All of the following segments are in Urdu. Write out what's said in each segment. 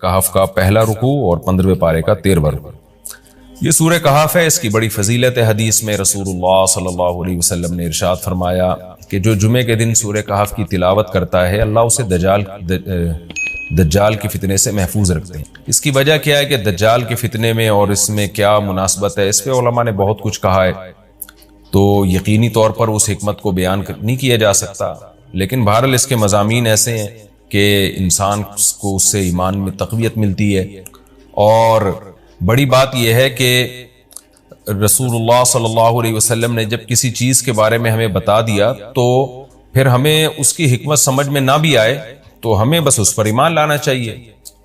کہف کا پہلا رکوع اور 15ویں پارے کا 13واں رکوع۔ یہ سورہ کہف ہے، اس کی بڑی فضیلت ہے۔ حدیث میں رسول اللہ صلی اللہ علیہ وسلم نے ارشاد فرمایا کہ جو جمعے کے دن سورہ کہف کی تلاوت کرتا ہے اللہ اسے دجال کے فتنے سے محفوظ رکھتے ہیں۔ اس کی وجہ کیا ہے کہ دجال کے فتنے میں اور اس میں کیا مناسبت ہے، اس پہ علماء نے بہت کچھ کہا ہے، تو یقینی طور پر اس حکمت کو بیان نہیں کیا جا سکتا، لیکن بہرحال اس کے مضامین ایسے ہیں کہ انسان کو اس سے ایمان میں تقویت ملتی ہے۔ اور بڑی بات یہ ہے کہ رسول اللہ صلی اللہ علیہ وسلم نے جب کسی چیز کے بارے میں ہمیں بتا دیا تو پھر ہمیں اس کی حکمت سمجھ میں نہ بھی آئے تو ہمیں بس اس پر ایمان لانا چاہیے۔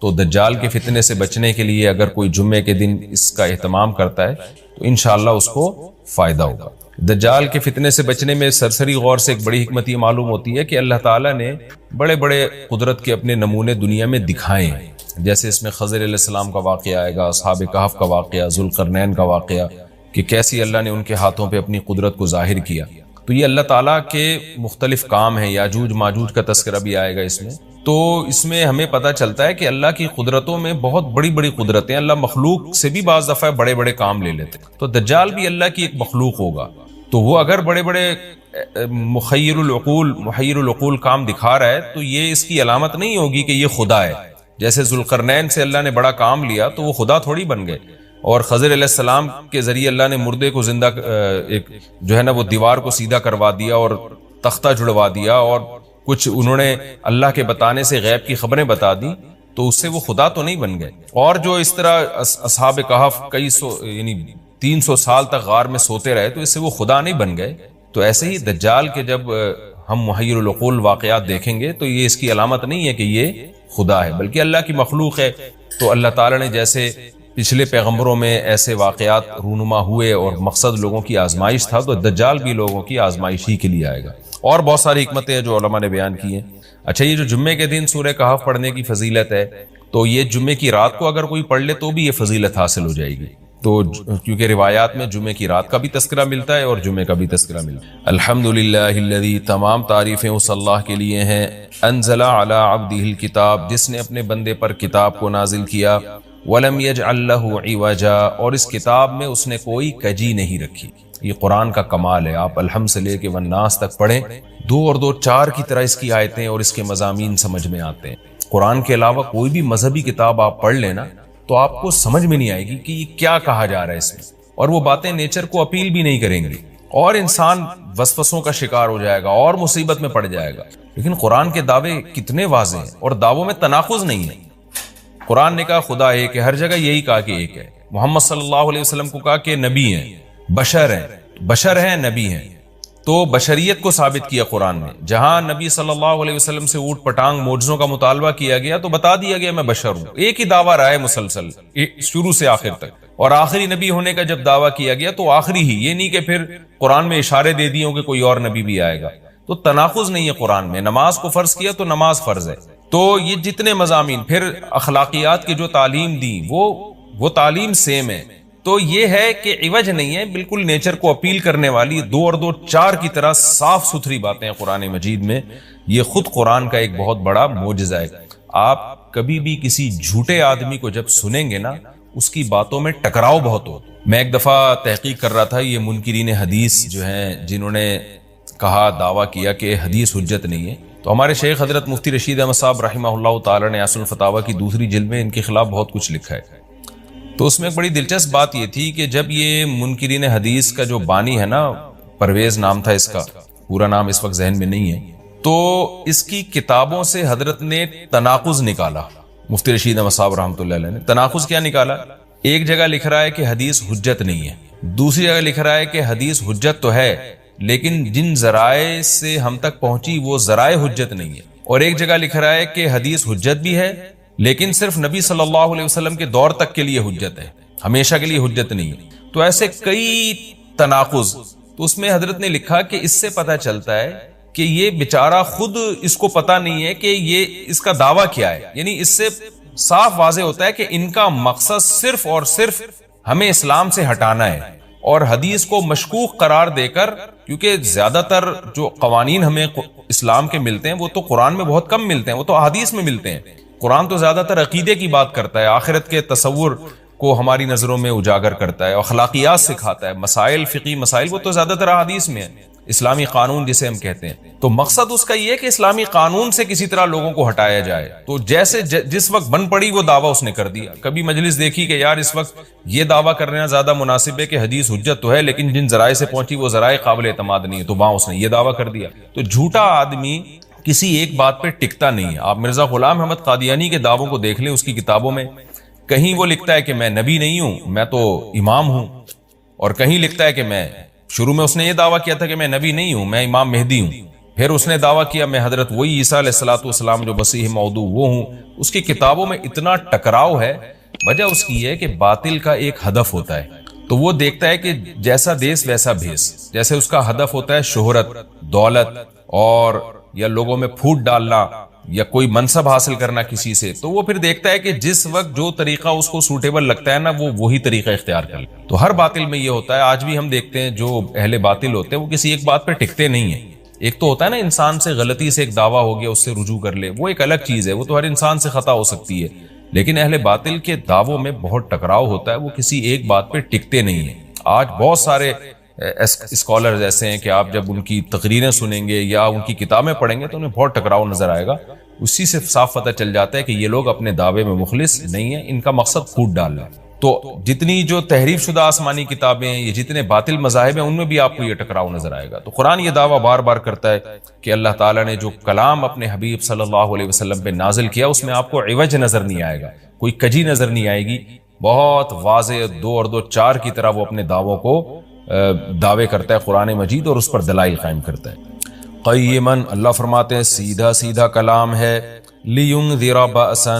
تو دجال کے فتنے سے بچنے کے لیے اگر کوئی جمعے کے دن اس کا اہتمام کرتا ہے تو انشاءاللہ اس کو فائدہ ہوگا۔ دجال کے فتنے سے بچنے میں سرسری غور سے ایک بڑی حکمت یہ معلوم ہوتی ہے کہ اللہ تعالیٰ نے بڑے بڑے قدرت کے اپنے نمونے دنیا میں دکھائے ہیں، جیسے اس میں خضر علیہ السلام کا واقعہ آئے گا، اصحاب کہف کا واقعہ، ذوالقرنین کا واقعہ، کہ کیسی اللہ نے ان کے ہاتھوں پہ اپنی قدرت کو ظاہر کیا۔ تو یہ اللہ تعالیٰ کے مختلف کام ہیں، یاجوج ماجوج کا تذکرہ بھی آئے گا اس میں۔ تو اس میں ہمیں پتہ چلتا ہے کہ اللہ کی قدرتوں میں بہت بڑی بڑی قدرتیں، اللہ مخلوق سے بھی بعض دفعہ بڑے بڑے کام لے لیتے ہیں۔ تو دجال بھی اللہ کی ایک مخلوق ہوگا، تو وہ اگر بڑے بڑے محیر العقول کام دکھا رہا ہے تو یہ اس کی علامت نہیں ہوگی کہ یہ خدا ہے۔ جیسے ذوالقرنین سے اللہ نے بڑا کام لیا تو وہ خدا تھوڑی بن گئے، اور خضر علیہ السلام کے ذریعے اللہ نے مردے کو زندہ ایک جو ہے نا وہ دیوار کو سیدھا کروا دیا اور تختہ جڑوا دیا، اور کچھ انہوں نے اللہ کے بتانے سے غیب کی خبریں بتا دی، تو اس سے وہ خدا تو نہیں بن گئے۔ اور جو اس طرح اصحاب کہف کئی سو یعنی 300 سال تک غار میں سوتے رہے تو اس سے وہ خدا نہیں بن گئے۔ تو ایسے ہی دجال کے جب ہم محیر العقول واقعات دیکھیں گے تو یہ اس کی علامت نہیں ہے کہ یہ خدا ہے، بلکہ اللہ کی مخلوق ہے۔ تو اللہ تعالیٰ نے جیسے پچھلے پیغمبروں میں ایسے واقعات رونما ہوئے اور مقصد لوگوں کی آزمائش تھا، تو دجال بھی لوگوں کی آزمائش ہی کے لیے آئے گا۔ اور بہت ساری حکمتیں ہیں جو علماء نے بیان کی ہیں۔ اچھا، یہ جو جمعے کے دن سورہ کہف پڑھنے کی فضیلت ہے، تو یہ جمعے کی رات کو اگر کوئی پڑھ لے تو بھی یہ فضیلت حاصل ہو جائے گی، تو کیونکہ روایات میں جمعے کی رات کا بھی تذکرہ ملتا ہے اور جمعے کا بھی تذکرہ ملتا ہے۔ الحمدللہ الذی، تمام تعریفیں اس اللہ کے لیے ہیں، انزل علی عبدہ الکتاب، جس نے اپنے بندے پر کتاب کو نازل کیا، ولم یجعل لہ عوجا، اور اس کتاب میں اس نے کوئی کجی نہیں رکھی۔ یہ قرآن کا کمال ہے، آپ الحمد سے لے کے والناس تک پڑھیں، 2 اور 2 4 کی طرح اس کی آیتیں اور اس کے مضامین سمجھ میں آتے ہیں۔ قرآن کے علاوہ کوئی بھی مذہبی کتاب آپ پڑھ لینا تو آپ کو سمجھ میں نہیں آئے گی کہ یہ کیا کہا جا رہا ہے اس میں، اور وہ باتیں نیچر کو اپیل بھی نہیں کریں گی، اور انسان وسوسوں کا شکار ہو جائے گا اور مصیبت میں پڑ جائے گا۔ لیکن قرآن کے دعوے کتنے واضح ہیں، اور دعووں میں تناقض نہیں ہے۔ قرآن نے کہا خدا ایک ہے، ہر جگہ یہی کہا کہ ایک ہے۔ محمد صلی اللہ علیہ وسلم کو کہا کہ نبی ہیں، بشر ہیں نبی ہیں، تو بشریت کو ثابت کیا قرآن نے۔ جہاں نبی صلی اللہ علیہ وسلم سے اوٹ پٹانگ معجزوں کا مطالبہ کیا گیا تو بتا دیا گیا میں بشر ہوں، ایک ہی دعویٰ رہا ہے مسلسل شروع سے آخر تک، اور آخری نبی ہونے کا جب دعویٰ کیا گیا تو آخری ہی، یہ نہیں کہ پھر قرآن میں اشارے دے دیے ہوں کہ کوئی اور نبی بھی آئے گا۔ تو تناقض نہیں ہے قرآن میں، نماز کو فرض کیا تو نماز فرض ہے۔ تو یہ جتنے مضامین، پھر اخلاقیات کی جو تعلیم دی وہ تعلیم سیم ہے۔ تو یہ ہے کہ عوج نہیں ہے، بالکل نیچر کو اپیل کرنے والی 2 اور 2 4 کی طرح صاف ستھری باتیں ہیں قرآن مجید میں۔ یہ خود قرآن کا ایک بہت بڑا معجزہ ہے۔ آپ کبھی بھی کسی جھوٹے آدمی کو جب سنیں گے نا، اس کی باتوں میں ٹکراؤ بہت ہو۔ میں ایک دفعہ تحقیق کر رہا تھا، یہ منکرین حدیث جو ہیں جنہوں نے کہا دعویٰ کیا کہ حدیث حجت نہیں ہے، تو ہمارے شیخ حضرت مفتی رشید احمد صاحب رحمہ اللہ تعالی نے اصل الفتاوی کی 2 جلد میں ان کے خلاف بہت کچھ لکھا ہے۔ تو اس میں ایک بڑی دلچسپ بات یہ تھی کہ جب یہ منکرین حدیث کا جو بانی ہے نا، پرویز نام تھا اس کا، پورا نام اس وقت ذہن میں نہیں ہے، تو اس کی کتابوں سے حضرت نے تناقض نکالا۔ مفتی رشید احمد صاحب رحمۃ اللہ علیہ نے تناقض کیا نکالا؟ ایک جگہ لکھ رہا ہے کہ حدیث حجت نہیں ہے، دوسری جگہ لکھ رہا ہے کہ حدیث حجت تو ہے لیکن جن ذرائع سے ہم تک پہنچی وہ ذرائع حجت نہیں ہے، اور ایک جگہ لکھ رہا ہے کہ حدیث حجت بھی ہے لیکن صرف نبی صلی اللہ علیہ وسلم کے دور تک کے لیے حجت ہے، ہمیشہ کے لیے حجت نہیں ہے۔ تو ایسے کئی تناقض، تو اس میں حضرت نے لکھا کہ اس سے پتہ چلتا ہے کہ یہ بیچارہ خود اس کو پتہ نہیں ہے کہ یہ اس کا دعویٰ کیا ہے، یعنی اس سے صاف واضح ہوتا ہے کہ ان کا مقصد صرف اور صرف ہمیں اسلام سے ہٹانا ہے، اور حدیث کو مشکوک قرار دے کر، کیونکہ زیادہ تر جو قوانین ہمیں اسلام کے ملتے ہیں وہ تو قرآن میں بہت کم ملتے ہیں، وہ تو احادیث میں ملتے ہیں۔ قرآن تو زیادہ تر عقیدے کی بات کرتا ہے، آخرت کے تصور کو ہماری نظروں میں اجاگر کرتا ہے، اخلاقیات سکھاتا ہے، مسائل، فقہی مسائل وہ تو زیادہ تر احادیث میں ہے، اسلامی قانون جسے ہم کہتے ہیں۔ تو مقصد اس کا یہ ہے کہ اسلامی قانون سے کسی طرح لوگوں کو ہٹایا جائے۔ تو جیسے جس وقت بن پڑی وہ دعویٰ اس نے کر دیا۔ کبھی مجلس دیکھی کہ یار اس وقت یہ دعویٰ کرنا زیادہ مناسب ہے کہ حدیث حجت تو ہے لیکن جن ذرائع سے پہنچی وہ ذرائع قابل اعتماد نہیں ہے، تو وہاں اس نے یہ دعویٰ کر دیا۔ تو جھوٹا آدمی کسی ایک بات پہ ٹکتا نہیں ہے۔ آپ مرزا غلام احمد قادیانی کے دعووں کو دیکھ لیں، اس کی کتابوں میں کہیں وہ لکھتا ہے کہ میں نبی نہیں ہوں، میں تو امام ہوں، اور کہیں لکھتا ہے کہ میں شروع میں اس نے یہ دعویٰ کیا تھا کہ میں نبی نہیں ہوں، میں امام مہدی ہوں، پھر اس نے دعویٰ کیا میں حضرت وہی عیسیٰ علیہ الصلوۃ والسلام جو مسیح موعود وہ ہوں۔ اس کی کتابوں میں اتنا ٹکراؤ ہے، وجہ اس کی ہے کہ باطل کا ایک ہدف ہوتا ہے، تو وہ دیکھتا ہے کہ جیسا دیس ویسا بھیس۔ جیسے اس کا ہدف ہوتا ہے شہرت، دولت، اور یا لوگوں میں پھوٹ ڈالنا یا کوئی منصب حاصل کرنا کسی سے، تو وہ پھر دیکھتا ہے کہ جس وقت جو طریقہ اس کو سوٹیبل لگتا ہے نا وہ وہی طریقہ اختیار کر لے۔ تو ہر باطل میں یہ ہوتا ہے، آج بھی ہم دیکھتے ہیں جو اہل باطل ہوتے ہیں وہ کسی ایک بات پہ ٹکتے نہیں ہیں۔ ایک تو ہوتا ہے نا انسان سے غلطی سے ایک دعویٰ ہو گیا اس سے رجوع کر لے، وہ ایک الگ چیز ہے، وہ تو ہر انسان سے خطا ہو سکتی ہے، لیکن اہل باطل کے دعووں میں بہت ٹکراؤ ہوتا ہے، وہ کسی ایک بات پہ ٹکتے نہیں ہیں۔ آج بہت سارے اسکالرز ایسے ہیں کہ آپ جب ان کی تقریریں سنیں گے یا ان کی کتابیں پڑھیں گے تو انہیں بہت ٹکراؤ نظر آئے گا۔ اسی سے صاف پتہ چل جاتا ہے کہ یہ لوگ اپنے دعوے میں مخلص نہیں ہیں، ان کا مقصد پھوٹ ڈالنا ہے۔ تو جتنی جو تحریف شدہ آسمانی کتابیں ہیں، یہ جتنے باطل مذاہب ہیں، ان میں بھی آپ کو یہ ٹکراؤ نظر آئے گا۔ تو قرآن یہ دعویٰ بار بار کرتا ہے کہ اللہ تعالیٰ نے جو کلام اپنے حبیب صلی اللہ علیہ وسلم پہ نازل کیا اس میں آپ کو عوج نظر نہیں آئے گا، کوئی کجی نظر نہیں آئے گی، بہت واضح 2 اور 2 4 کی طرح وہ اپنے دعووں کو دعوے کرتا ہے قرآن مجید، اور اس پر دلائل قائم کرتا ہے۔ قیماً، اللہ فرماتے ہیں سیدھا سیدھا کلام ہے، لینذر بأسا،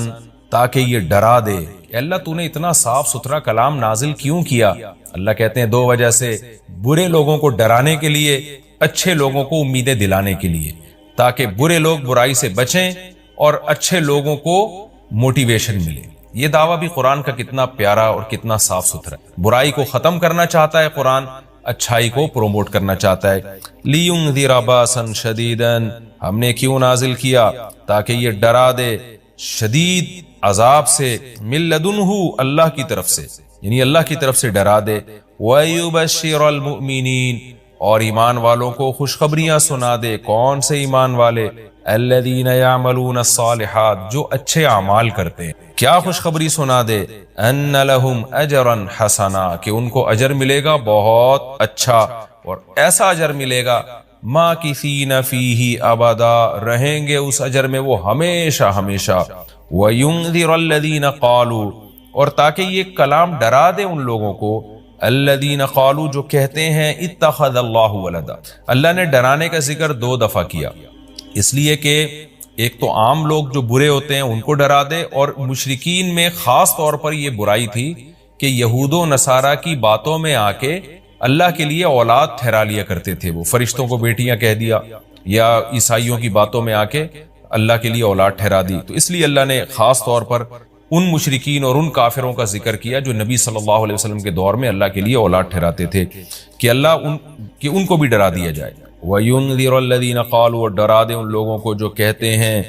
تاکہ یہ ڈرا دے۔ کہ اللہ تو نے اتنا صاف ستھرا کلام نازل کیوں کیا؟ اللہ کہتے ہیں 2 وجہ سے، برے لوگوں کو ڈرانے کے لیے، اچھے لوگوں کو امیدیں دلانے کے لیے، تاکہ برے لوگ برائی سے بچیں اور اچھے لوگوں کو موٹیویشن ملے۔ یہ دعویٰ بھی قرآن کا کتنا پیارا اور کتنا صاف ستھرا ہے۔ برائی کو ختم کرنا چاہتا ہے قرآن، اچھائی کو پروموٹ کرنا چاہتا ہے۔ لِيُنذِرَ بَأْسًا شَدِيدًا، ہم نے کیوں نازل کیا؟ تاکہ یہ ڈرا دے شدید عذاب سے، مِن لَدُنْہُ، اللہ کی طرف سے، یعنی اللہ کی طرف سے ڈرا دے۔ وَيُبَشِّرَ الْمُؤْمِنِينَ، اور ایمان والوں کو خوشخبریاں سنا دے۔ کون سے ایمان والے؟ الذین یعملون الصالحات، جو اچھے اعمال کرتے ہیں۔ کیا خوشخبری سنا دے؟ ان لہم اجرا حسنا، کہ ان کو اجر ملے گا بہت اچھا، اور ایسا اجر ملے گا ماکثین فیہ ابدا، رہیں گے اس اجر میں وہ ہمیشہ ہمیشہ۔ وینذر الذین قالوا، اور تاکہ یہ کلام ڈرا دے ان لوگوں کو، الذین قالوا، جو کہتے ہیں اتخذ اللہ ولدا۔ اللہ نے ڈرانے کا ذکر 2 دفعہ کیا، اس لیے کہ ایک تو عام لوگ جو برے ہوتے ہیں ان کو ڈرا دے، اور مشرکین میں خاص طور پر یہ برائی تھی کہ یہود و نصارہ کی باتوں میں آ کے اللہ کے لیے اولاد ٹھہرا لیا کرتے تھے، وہ فرشتوں کو بیٹیاں کہہ دیا، یا عیسائیوں کی باتوں میں آ کے اللہ کے لیے اولاد ٹھہرا دی۔ تو اس لیے اللہ نے خاص طور پر ان مشرکین اور ان کافروں کا ذکر کیا جو نبی صلی اللہ علیہ وسلم کے دور میں اللہ کے لیے اولاد ٹھہراتے تھے، کہ ان کو بھی ڈرا دیا جائے۔ وَيُنذِرَ الَّذِينَ قَالُوا، اور ڈرا دے ان لوگوں کو جو کہتے ہیں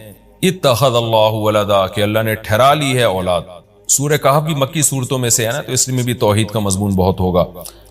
اتخذ اللہ ولدا، کہ اللہ نے ٹھہرا لی ہے اولاد۔ سورہ کہف بھی مکی صورتوں میں سے ہے نا، تو اس میں بھی توحید کا مضمون بہت ہوگا۔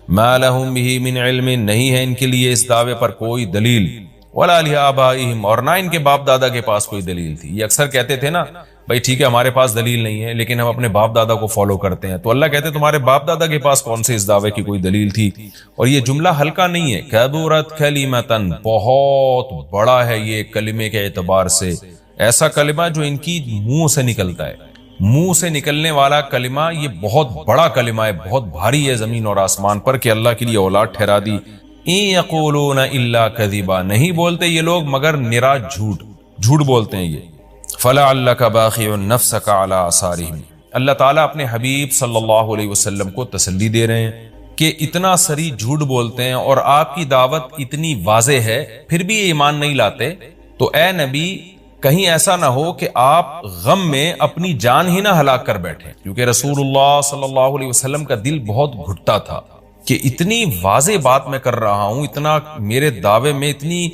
مَا لَهُم بِهِ مِنْ عِلْمٍ، نہیں ہے ان کے لیے اس دعوے پر کوئی دلیل، وَلَا لِآبَائِهِمْ، اور نہ ان کے باپ دادا کے پاس کوئی دلیل تھی۔ یہ اکثر کہتے تھے نا بھائی ٹھیک ہے ہمارے پاس دلیل نہیں ہے لیکن ہم اپنے باپ دادا کو فالو کرتے ہیں، تو اللہ کہتے ہیں تمہارے باپ دادا کے پاس کون سے اس دعوے کی کوئی دلیل تھی؟ اور یہ جملہ ہلکا نہیں ہے، کبرت کلمۃ، بہت بڑا ہے یہ کلمے کے اعتبار سے، ایسا کلمہ جو ان کی منہ سے نکلتا ہے، منہ سے نکلنے والا کلمہ یہ بہت بڑا کلمہ ہے، بہت بھاری ہے زمین اور آسمان پر، کہ اللہ کے لیے اولاد ٹھہرا دی۔ ان یقولون الا کذبا، نہیں بولتے یہ لوگ مگر نرا جھوٹ بولتے ہیں یہ۔ فلعلک باخع نفسک علی آثارہم، اللہ تعالیٰ اپنے حبیب صلی اللہ علیہ وسلم کو تسلی دے رہے ہیں کہ اتنا سری جھوٹ بولتے ہیں اور آپ کی دعوت اتنی واضح ہے پھر بھی ایمان نہیں لاتے، تو اے نبی کہیں ایسا نہ ہو کہ آپ غم میں اپنی جان ہی نہ ہلاک کر بیٹھیں، کیونکہ رسول اللہ صلی اللہ علیہ وسلم کا دل بہت گھٹتا تھا کہ اتنی واضح بات میں کر رہا ہوں، اتنا میرے دعوے میں اتنی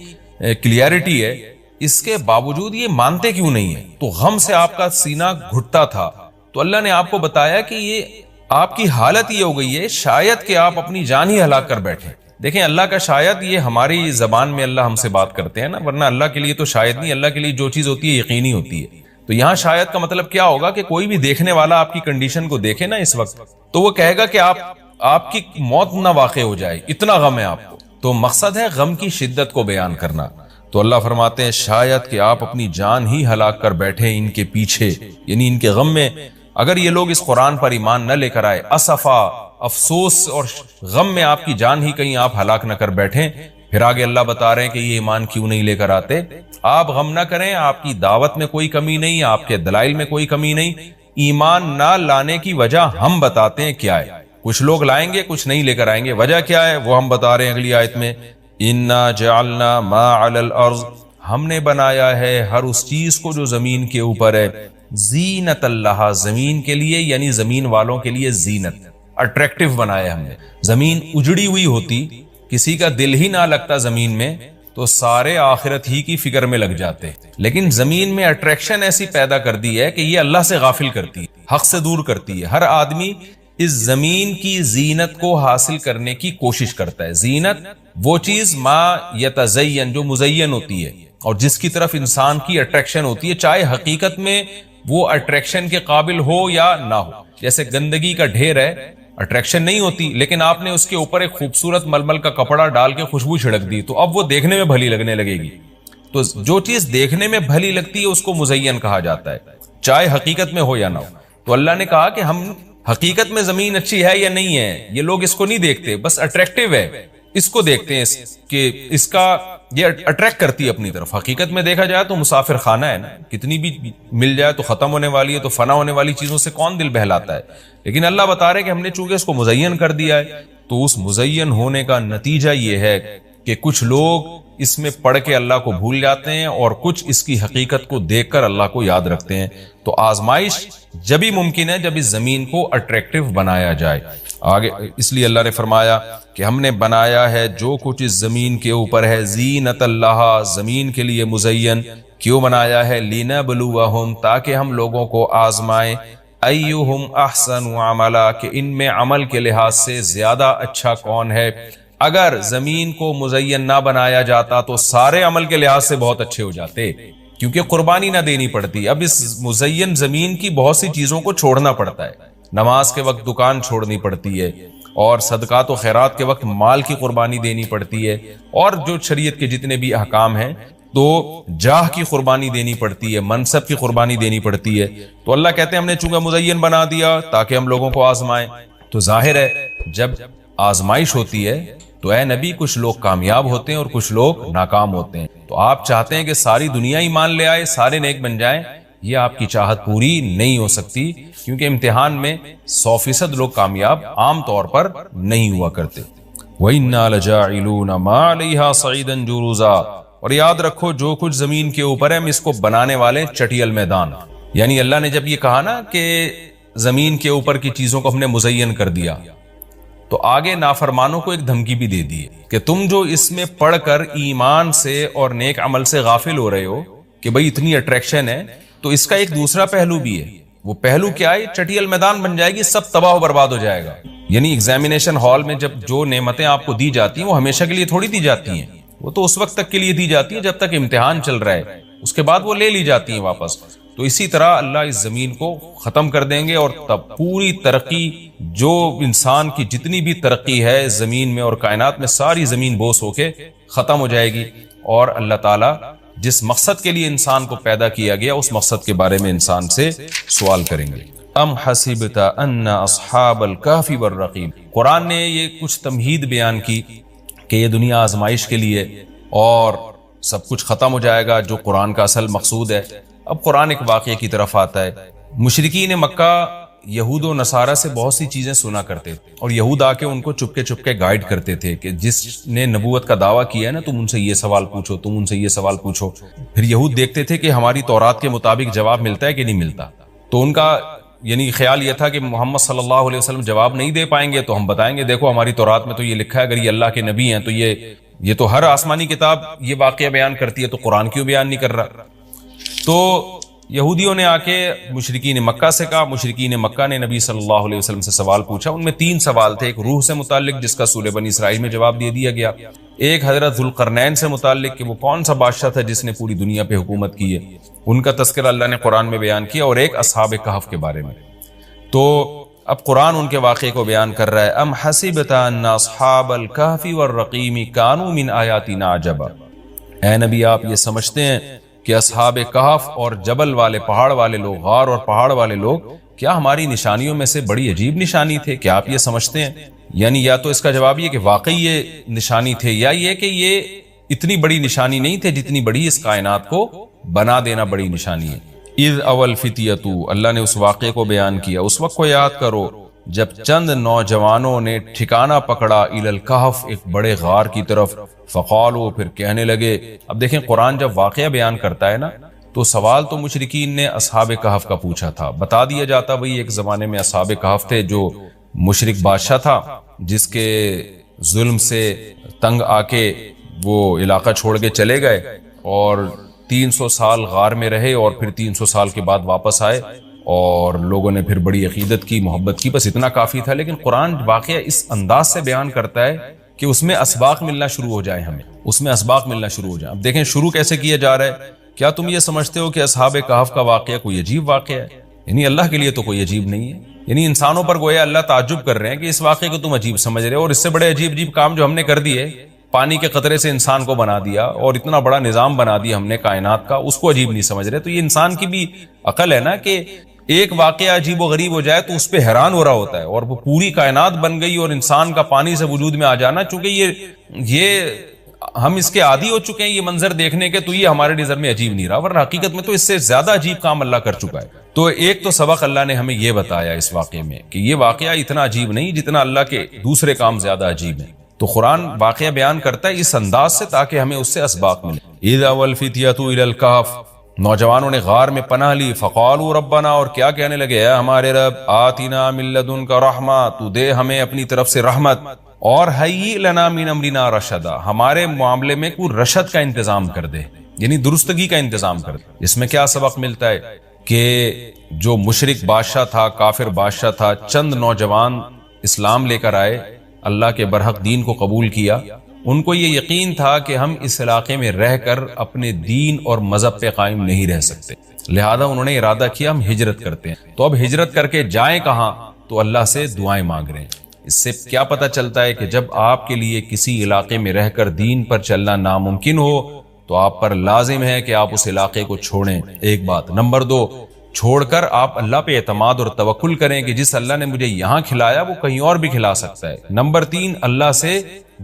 کلیئرٹی ہے اس کے باوجود یہ مانتے کیوں نہیں ہیں؟ تو غم سے آپ کا سینہ گھٹتا تھا، تو اللہ نے آپ کو بتایا کہ یہ آپ کی حالت یہ ہو گئی ہے شاید کہ آپ اپنی جان ہی ہلاک کر بیٹھیں۔ دیکھیں اللہ کا شاید یہ ہماری زبان میں اللہ ہم سے بات کرتے ہیں نا، ورنہ اللہ کے لیے تو شاید نہیں، اللہ کے لیے جو چیز ہوتی ہے یقینی ہوتی ہے۔ تو یہاں شاید کا مطلب کیا ہوگا کہ کوئی بھی دیکھنے والا آپ کی کنڈیشن کو دیکھے نا اس وقت، تو وہ کہے گا کہ آپ کی موت نہ واقع ہو جائے، اتنا غم ہے آپ کو۔ تو مقصد ہے غم کی شدت کو بیان کرنا۔ تو اللہ فرماتے ہیں شاید کہ آپ اپنی جان ہی ہلاک کر بیٹھے ان کے پیچھے، یعنی ان کے غم میں۔ اگر یہ لوگ اس قرآن پر ایمان نہ لے کر آئے، اسفا، افسوس اور غم میں آپ کی جان ہی کہیں آپ ہلاک نہ کر بیٹھیں۔ پھر آگے اللہ بتا رہے ہیں کہ یہ ایمان کیوں نہیں لے کر آتے۔ آپ غم نہ کریں، آپ کی دعوت میں کوئی کمی نہیں، آپ کے دلائل میں کوئی کمی نہیں، ایمان نہ لانے کی وجہ ہم بتاتے ہیں کیا ہے۔ کچھ لوگ لائیں گے، کچھ نہیں لے کر آئیں گے، وجہ کیا ہے وہ ہم بتا رہے ہیں اگلی آیت میں، اِنَّا جَعَلْنَا مَا عَلَى الْأَرْضِ، ہم نے بنایا ہے ہر اس چیز کو جو زمین کے اوپر ہے، زینت اللہ، زمین کے لیے یعنی زمین والوں کے لیے زینت، اٹریکٹیو بنایا ہم نے۔ زمین اجڑی ہوئی ہوتی، کسی کا دل ہی نہ لگتا زمین میں، تو سارے آخرت ہی کی فکر میں لگ جاتے، لیکن زمین میں اٹریکشن ایسی پیدا کر دی ہے کہ یہ اللہ سے غافل کرتی ہے، حق سے دور کرتی ہے۔ ہر آدمی اس زمین کی زینت کو حاصل کرنے کی کوشش کرتا ہے۔ زینت وہ چیز ما یتزین، جو مزین ہوتی ہے اور جس کی طرف انسان کی اٹریکشن ہوتی ہے، چاہے حقیقت میں وہ اٹریکشن کے قابل ہو یا نہ ہو۔ جیسے گندگی کا ڈھیر ہے، اٹریکشن نہیں ہوتی، لیکن آپ نے اس کے اوپر ایک خوبصورت ململ کا کپڑا ڈال کے خوشبو چھڑک دی تو اب وہ دیکھنے میں بھلی لگنے لگے گی۔ تو جو چیز دیکھنے میں بھلی لگتی ہے اس کو مزین کہا جاتا ہے، چاہے حقیقت میں ہو یا نہ ہو۔ تو اللہ نے کہا کہ ہم حقیقت میں زمین اچھی ہے یا نہیں ہے یہ لوگ اس کو نہیں دیکھتے، بس اٹریکٹیو ہے اس کو دیکھتے ہیں کہ اس کا یہ اٹریکٹ کرتی ہے اپنی طرف۔ حقیقت میں دیکھا جائے تو مسافر خانہ ہے نا، کتنی بھی مل جائے تو ختم ہونے والی ہے، تو فنا ہونے والی چیزوں سے کون دل بہلاتا ہے۔ لیکن اللہ بتا رہے کہ ہم نے چونکہ اس کو مزین کر دیا ہے، تو اس مزین ہونے کا نتیجہ یہ ہے کہ کچھ لوگ اس میں پڑھ کے اللہ کو بھول جاتے ہیں اور کچھ اس کی حقیقت کو دیکھ کر اللہ کو یاد رکھتے ہیں۔ تو آزمائش جبھی ممکن ہے جب اس زمین کو اٹریکٹیو بنایا جائے۔ آگے اس لیے اللہ نے فرمایا کہ ہم نے بنایا ہے جو کچھ اس زمین کے اوپر ہے زینت اللہ، زمین کے لیے مزین۔ کیوں بنایا ہے؟ لِنَبْلُوَهُمْ، تاکہ ہم لوگوں کو آزمائیں، ایہم احسن عملا، کہ ان میں عمل کے لحاظ سے زیادہ اچھا کون ہے۔ اگر زمین کو مزین نہ بنایا جاتا تو سارے عمل کے لحاظ سے بہت اچھے ہو جاتے، کیونکہ قربانی نہ دینی پڑتی۔ اب اس مزین زمین کی بہت سی چیزوں کو چھوڑنا پڑتا ہے، نماز کے وقت دکان چھوڑنی پڑتی ہے، اور صدقات و خیرات کے وقت مال کی قربانی دینی پڑتی ہے، اور جو شریعت کے جتنے بھی احکام ہیں تو جاہ کی قربانی دینی پڑتی ہے، منصب کی قربانی دینی پڑتی ہے۔ تو اللہ کہتے ہیں ہم نے چونکہ مزین بنا دیا تاکہ ہم لوگوں کو آزمائیں۔ تو ظاہر ہے جب آزمائش ہوتی ہے تو اے نبی کچھ لوگ کامیاب ہوتے ہیں اور کچھ لوگ ناکام ہوتے ہیں۔ تو آپ چاہتے ہیں کہ ساری دنیا ایمان لے آئے، سارے نیک بن جائیں، یہ آپ کی چاہت پوری نہیں ہو سکتی، کیونکہ امتحان میں 100% لوگ کامیاب عام طور پر نہیں ہوا کرتے۔ وَإِنَّا لَجَاعِلُونَ مَا عَلَيْهَا صَعِيدًا جُرُزًا، اور یاد رکھو جو کچھ زمین کے اوپر ہے ہم اس کو بنانے والے چٹیل میدان۔ یعنی اللہ نے جب یہ کہا نا کہ زمین کے اوپر کی چیزوں کو ہم نے مزین کر دیا، تو آگے نافرمانوں کو ایک دھمکی بھی دے دی کہ تم جو اس میں پڑھ کر ایمان سے اور نیک عمل سے غافل ہو رہے ہو کہ بھئی اتنی اٹریکشن ہے، تو اس کا ایک دوسرا پہلو بھی ہے۔ وہ پہلو کیا ہے؟ چٹیل میدان بن جائے گی، سب تباہ و برباد ہو جائے گا۔ یعنی ایگزامینیشن ہال میں جب جو نعمتیں آپ کو دی جاتی ہیں وہ ہمیشہ کے لیے تھوڑی دی جاتی ہیں، وہ تو اس وقت تک کے لیے دی جاتی ہیں جب تک امتحان چل رہا ہے، اس کے بعد وہ لے لی جاتی ہیں واپس۔ تو اسی طرح اللہ اس زمین کو ختم کر دیں گے، اور تب پوری ترقی جو انسان کی جتنی بھی ترقی ہے زمین میں اور کائنات میں، ساری زمین بوس ہو کے ختم ہو جائے گی، اور اللہ تعالیٰ جس مقصد کے لیے انسان کو پیدا کیا گیا اس مقصد کے بارے میں انسان سے سوال کریں گے۔ ام حسبت ان اصحاب الکہف والرقیم، قرآن نے یہ کچھ تمہید بیان کی کہ یہ دنیا آزمائش کے لیے اور سب کچھ ختم ہو جائے گا، جو قرآن کا اصل مقصود ہے۔ اب قرآن ایک واقعے کی طرف آتا ہے۔ مشرکین مکہ یہود و نصارہ سے بہت سی چیزیں سنا کرتے تھے، اور یہود آ کے ان کو چپ کے گائیڈ کرتے تھے کہ جس نے نبوت کا دعویٰ کیا ہے نا تم ان سے یہ سوال پوچھو، تم ان سے یہ سوال پوچھو۔ پھر یہود دیکھتے تھے کہ ہماری تورات کے مطابق جواب ملتا ہے کہ نہیں ملتا، تو ان کا یعنی خیال یہ تھا کہ محمد صلی اللہ علیہ وسلم جواب نہیں دے پائیں گے تو ہم بتائیں گے دیکھو ہماری تورات میں تو یہ لکھا ہے، اگر یہ اللہ کے نبی ہیں تو یہ یہ تو ہر آسمانی کتاب یہ واقعہ بیان کرتی ہے، تو قرآن کیوں بیان نہیں کر رہا؟ تو یہودیوں نے آ کے مشرکین مکہ سے کہا، مشرکین مکہ نے نبی صلی اللہ علیہ وسلم سے سوال پوچھا. ان میں 3 سوال تھے. ایک روح سے متعلق جس کا سورہ بنی اسرائیل میں جواب دے دیا گیا، ایک حضرت ذوالقرنین سے متعلق کہ وہ کون سا بادشاہ تھا جس نے پوری دنیا پہ حکومت کی ہے، ان کا تذکرہ اللہ نے قرآن میں بیان کیا، اور ایک اصحاب کہف کے بارے میں. تو اب قرآن ان کے واقعے کو بیان کر رہا ہے. ام حسبت ان اصحاب الکہف والرقیم کانوا من آیاتنا عجبا. اے نبی آپ یہ سمجھتے ہیں کہ اصحاب کہف اور جبل والے پہاڑ والے لوگ، غار اور پہاڑ والے لوگ کیا ہماری نشانیوں میں سے بڑی عجیب نشانی تھے؟ کیا آپ یہ سمجھتے ہیں؟ یعنی یا تو اس کا جواب یہ کہ واقعی یہ نشانی تھے، یا یہ کہ یہ اتنی بڑی نشانی نہیں تھے جتنی بڑی اس کائنات کو بنا دینا بڑی نشانی ہے. اذ اول فتیتو، اللہ نے اس واقعے کو بیان کیا. اس وقت کو یاد کرو جب چند نوجوانوں نے ٹھکانہ پکڑا الی الکہف، ایک بڑے غار کی طرف. فقالوا، پھر کہنے لگے. اب دیکھیں قرآن جب واقعہ بیان کرتا ہے نا تو سوال تو مشرکین نے اصحاب کہف کا پوچھا تھا، بتا دیا جاتا وہی ایک زمانے میں اصحاب کہف تھے جو مشرک بادشاہ تھا جس کے ظلم سے تنگ آ کے وہ علاقہ چھوڑ کے چلے گئے اور 300 سال غار میں رہے، اور پھر 300 سال کے بعد واپس آئے اور لوگوں نے پھر بڑی عقیدت کی، محبت کی، بس اتنا کافی تھا. لیکن قرآن واقعہ اس انداز سے بیان کرتا ہے کہ اس میں اسباق ملنا شروع ہو جائے، ہمیں اس میں اسباق ملنا شروع ہو جائیں. اب دیکھیں شروع کیسے کیا جا رہا ہے. کیا تم یہ سمجھتے ہو کہ اصحاب کہف کا واقعہ کوئی عجیب واقعہ ہے؟ یعنی اللہ کے لیے تو کوئی عجیب نہیں ہے. یعنی انسانوں پر گویا اللہ تعجب کر رہے ہیں کہ اس واقعے کو تم عجیب سمجھ رہے ہو، اور اس سے بڑے عجیب عجیب کام جو ہم نے کر دیے، پانی کے قطرے سے انسان کو بنا دیا اور اتنا بڑا نظام بنا دیا ہم نے کائنات کا، اس کو عجیب نہیں سمجھ رہے. تو یہ انسان کی بھی عقل ہے نا کہ ایک واقعہ عجیب و غریب ہو جائے تو اس پہ حیران ہو رہا ہوتا ہے، اور وہ پوری کائنات بن گئی اور انسان کا پانی سے وجود میں آ جانا، چونکہ یہ ہم اس کے عادی ہو چکے ہیں یہ منظر دیکھنے کے، تو یہ ہمارے نظر میں عجیب نہیں رہا، ورنہ حقیقت میں تو اس سے زیادہ عجیب کام اللہ کر چکا ہے. تو ایک تو سبق اللہ نے ہمیں یہ بتایا اس واقعے میں کہ یہ واقعہ اتنا عجیب نہیں جتنا اللہ کے دوسرے کام زیادہ عجیب ہیں. تو قرآن واقعہ بیان کرتا ہے اس انداز سے تاکہ ہمیں اس سے اسباق ملے. اذا والفتیۃ الی الکہف، نوجوانوں نے غار میں پناہ لی. فقالوا ربنا، اور کیا کہنے لگے، اے ہمارے رب، آتنا من لدنک رحمہ، تو دے ہمیں اپنی طرف سے رحمت، اور ہیئ لنا من امرنا رشدا، ہمارے معاملے میں کوئی رشد کا انتظام کر دے، یعنی درستگی کا انتظام کر دے. اس میں کیا سبق ملتا ہے کہ جو مشرک بادشاہ تھا، کافر بادشاہ تھا، چند نوجوان اسلام لے کر آئے، اللہ کے برحق دین کو قبول کیا. ان کو یہ یقین تھا کہ ہم اس علاقے میں رہ کر اپنے دین اور مذہب پہ قائم نہیں رہ سکتے، لہذا انہوں نے ارادہ کیا ہم ہجرت کرتے ہیں. تو اب ہجرت کر کے جائیں کہاں؟ تو اللہ سے دعائیں مانگ رہے ہیں. اس سے کیا پتہ چلتا ہے کہ جب آپ کے لیے کسی علاقے میں رہ کر دین پر چلنا ناممکن ہو تو آپ پر لازم ہے کہ آپ اس علاقے کو چھوڑیں. ایک بات. نمبر 2، چھوڑ کر آپ اللہ پہ اعتماد اور توکل کریں کہ جس اللہ نے مجھے یہاں کھلایا وہ کہیں اور بھی کھلا سکتا ہے. نمبر 3، اللہ سے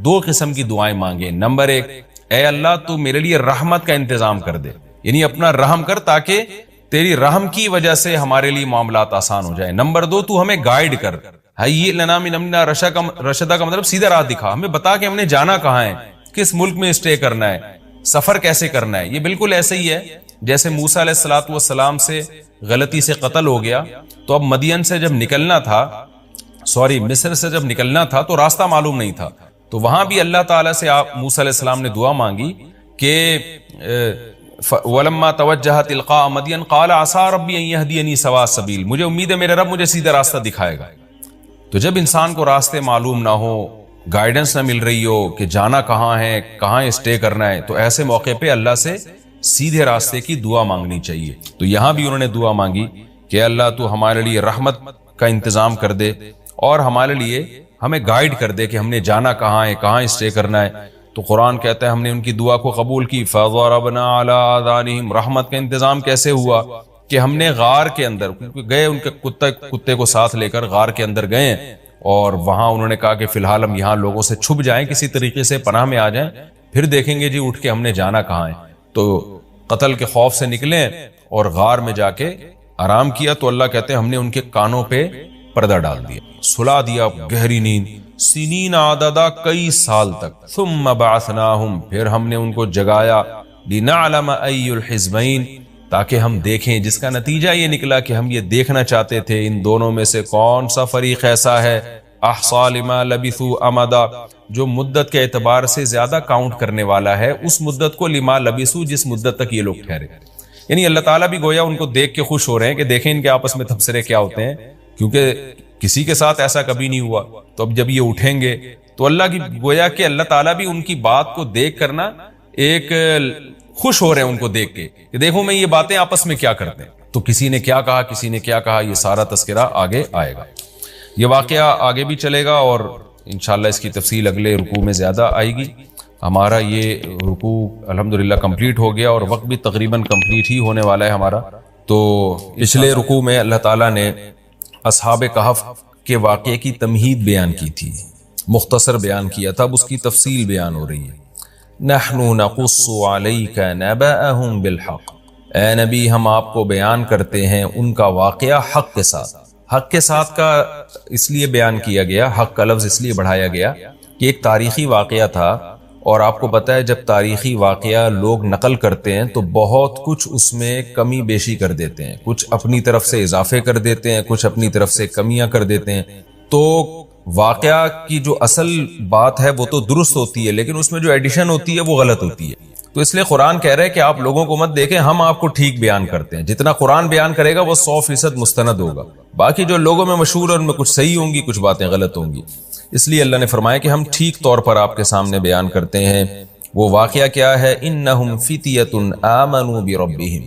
2 قسم کی دعائیں مانگیں. نمبر 1، اے اللہ تو میرے لیے رحمت کا انتظام کر دے، یعنی اپنا رحم کر تاکہ تیری رحم کی وجہ سے ہمارے لیے معاملات آسان ہو جائیں. نمبر 2، تو ہمیں گائیڈ کر، ہیئ لنا من امرنا رشدا کا مطلب سیدھا راہ دکھا، ہمیں بتا کہ ہم نے جانا کہاں ہے، کس ملک میں اسٹے کرنا ہے، سفر کیسے کرنا ہے. یہ بالکل ایسے ہی ہے جیسے موسیٰ علیہ السلام سے غلطی سے قتل ہو گیا، تو اب مدین سے جب نکلنا تھا، مصر سے جب نکلنا تھا تو راستہ معلوم نہیں تھا، تو وہاں بھی اللہ تعالیٰ سے موسیٰ علیہ السلام نے دعا مانگی کہ وَلَمَّا تَوَجَّهَ تِلْقَاءَ مَدْيَنَ قَالَ عَسَىٰ رَبِّي أَن يَهْدِيَنِي سَوَاءَ السَّبِيلِ، مجھے امید ہے میرے رب مجھے سیدھا راستہ دکھائے گا. تو جب انسان کو راستے معلوم نہ ہو، گائیڈنس نہ مل رہی ہو کہ جانا کہاں ہے، کہاں اسٹے کرنا ہے، تو ایسے موقع پہ اللہ سے سیدھے راستے کی دعا مانگنی چاہیے. تو یہاں بھی انہوں نے دعا مانگی کہ اللہ تو ہمارے لیے رحمت کا انتظام کر دے اور ہمارے لیے ہمیں گائیڈ کر دے کہ ہم نے جانا کہاں ہے، کہاں اسٹے کرنا ہے. تو قرآن کہتا ہے ہم نے ان کی دعا کو قبول کی. فَضَرَبْنَا عَلَىٰ آذَانِهِمْ، رحمت کا انتظام کیسے ہوا کہ ہم نے غار کے اندر گئے، ان کے کتے کو ساتھ لے کر غار کے اندر گئے، اور وہاں انہوں نے کہا کہ فی الحال ہم یہاں لوگوں سے چھپ جائیں، کسی طریقے سے پناہ میں آ جائیں، پھر دیکھیں گے جی اٹھ کے ہم نے جانا کہاں ہے. تو قتل کے خوف سے نکلیں اور غار میں جا کے آرام کیا. تو اللہ کہتے ہیں ہم نے ان کے کانوں پہ پردہ ڈال دیا، سلا دیا گہری نیند. سنین عددا، کئی سال تک. ثم بعثناہم، پھر ہم نے ان کو جگایا. لنعلم ای الحزبین، تاکہ ہم دیکھیں، جس کا نتیجہ یہ نکلا کہ ہم یہ دیکھنا چاہتے تھے ان دونوں میں سے کون سا فریق ایسا ہے احصا لما لبثوا امدا، جو مدت کے اعتبار سے زیادہ کاؤنٹ کرنے والا ہے اس مدت کو، لما لبثوا جس مدت تک یہ لوگ ٹھہرے. یعنی اللہ تعالیٰ بھی گویا ان کو دیکھ کے خوش ہو رہے ہیں کہ دیکھیں ان کے آپس میں تبصرے کیا ہوتے ہیں، کیونکہ کسی کے ساتھ ایسا کبھی نہیں ہوا. تو اب جب یہ اٹھیں گے تو اللہ کی گویا کہ اللہ تعالیٰ بھی ان کی بات کو دیکھ کرنا ایک خوش ہو رہے ہیں ان کو دیکھ کے کہ دیکھو میں یہ باتیں آپس میں کیا کرتے ہیں. تو کسی نے کیا کہا، کسی نے کیا کہا، یہ سارا تذکرہ آگے آئے گا. یہ واقعہ آگے بھی چلے گا اور انشاءاللہ اس کی تفصیل اگلے رکوع میں زیادہ آئے گی. ہمارا یہ رکوع الحمدللہ کمپلیٹ ہو گیا اور وقت بھی تقریباً کمپلیٹ ہی ہونے والا ہے ہمارا. تو پچھلے رکوع میں اللہ تعالیٰ نے اصحاب کہف کے واقعے کی تمہید بیان کی تھی، مختصر بیان کیا تھا، اب اس کی تفصیل بیان ہو رہی ہے. نحن نقص علیک نبأہم بالحق، اے نبی ہم آپ کو بیان کرتے ہیں ان کا واقعہ حق کے ساتھ. حق کے ساتھ کا اس لیے بیان کیا گیا، حق کا لفظ اس لیے بڑھایا گیا کہ ایک تاریخی واقعہ تھا، اور آپ کو پتہ ہے جب تاریخی واقعہ لوگ نقل کرتے ہیں تو بہت کچھ اس میں کمی بیشی کر دیتے ہیں، کچھ اپنی طرف سے اضافے کر دیتے ہیں، کچھ اپنی طرف سے کمیاں کر دیتے ہیں. تو واقعہ کی جو اصل بات ہے وہ تو درست ہوتی ہے، لیکن اس میں جو ایڈیشن ہوتی ہے وہ غلط ہوتی ہے. تو اس لیے قرآن کہہ رہے ہے کہ آپ لوگوں کو مت دیکھیں، ہم آپ کو ٹھیک بیان کرتے ہیں. جتنا قرآن بیان کرے گا وہ 100% مستند ہوگا، باقی جو لوگوں میں مشہور ہے ان میں کچھ صحیح ہوں گی، کچھ باتیں غلط ہوں گی. اس لیے اللہ نے فرمایا کہ ہم ٹھیک طور پر آپ کے سامنے بیان کرتے ہیں. وہ واقعہ کیا ہے؟ انہم فتیۃ آمنوا بربہم،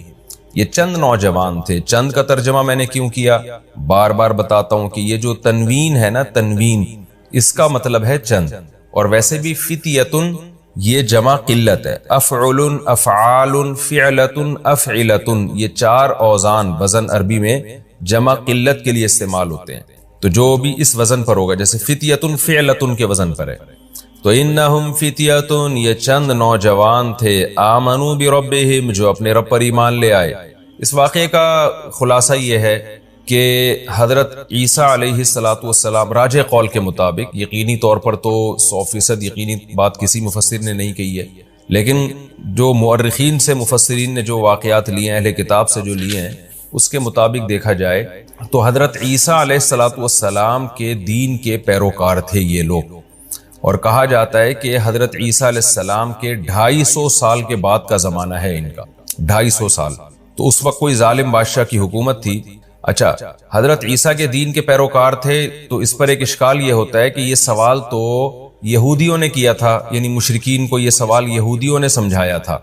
یہ چند نوجوان تھے. چند کا ترجمہ میں نے کیوں کیا، بار بار بتاتا ہوں کہ یہ جو تنوین ہے نا، تنوین اس کا مطلب ہے چند، اور ویسے بھی فتیۃ یہ جمع قلت ہے. افعل، افعال، فعلۃ، افعلۃ، یہ چار اوزان وزن عربی میں جمع قلت کے لیے استعمال ہوتے ہیں. تو جو بھی اس وزن پر ہوگا، جیسے فتیۃ فعلۃ کے وزن پر ہے، تو انہم فتیۃ یہ چند نوجوان تھے، آمنوا بربہم جو اپنے رب پر ایمان لے آئے. اس واقعے کا خلاصہ یہ ہے کہ حضرت عیسیٰ علیہ السلام راجح قول کے مطابق، یقینی طور پر تو 100% یقینی بات کسی مفسر نے نہیں کہی ہے، لیکن جو مؤرخین سے مفسرین نے جو واقعات لیے ہیں، اہل کتاب سے جو لیے ہیں، اس کے مطابق دیکھا جائے تو حضرت عیسیٰ علیہ السلام کے دین کے پیروکار تھے یہ لوگ. اور کہا جاتا ہے کہ حضرت عیسیٰ علیہ السلام کے 250 سال کے بعد کا زمانہ ہے ان کا، 250 سال. تو اس وقت کوئی ظالم بادشاہ کی حکومت تھی. اچھا، حضرت عیسیٰ کے دین کے پیروکار تھے، تو اس پر ایک اشکال یہ ہوتا ہے کہ یہ سوال تو یہودیوں نے کیا تھا، یعنی مشرکین کو یہ سوال یہودیوں نے سمجھایا تھا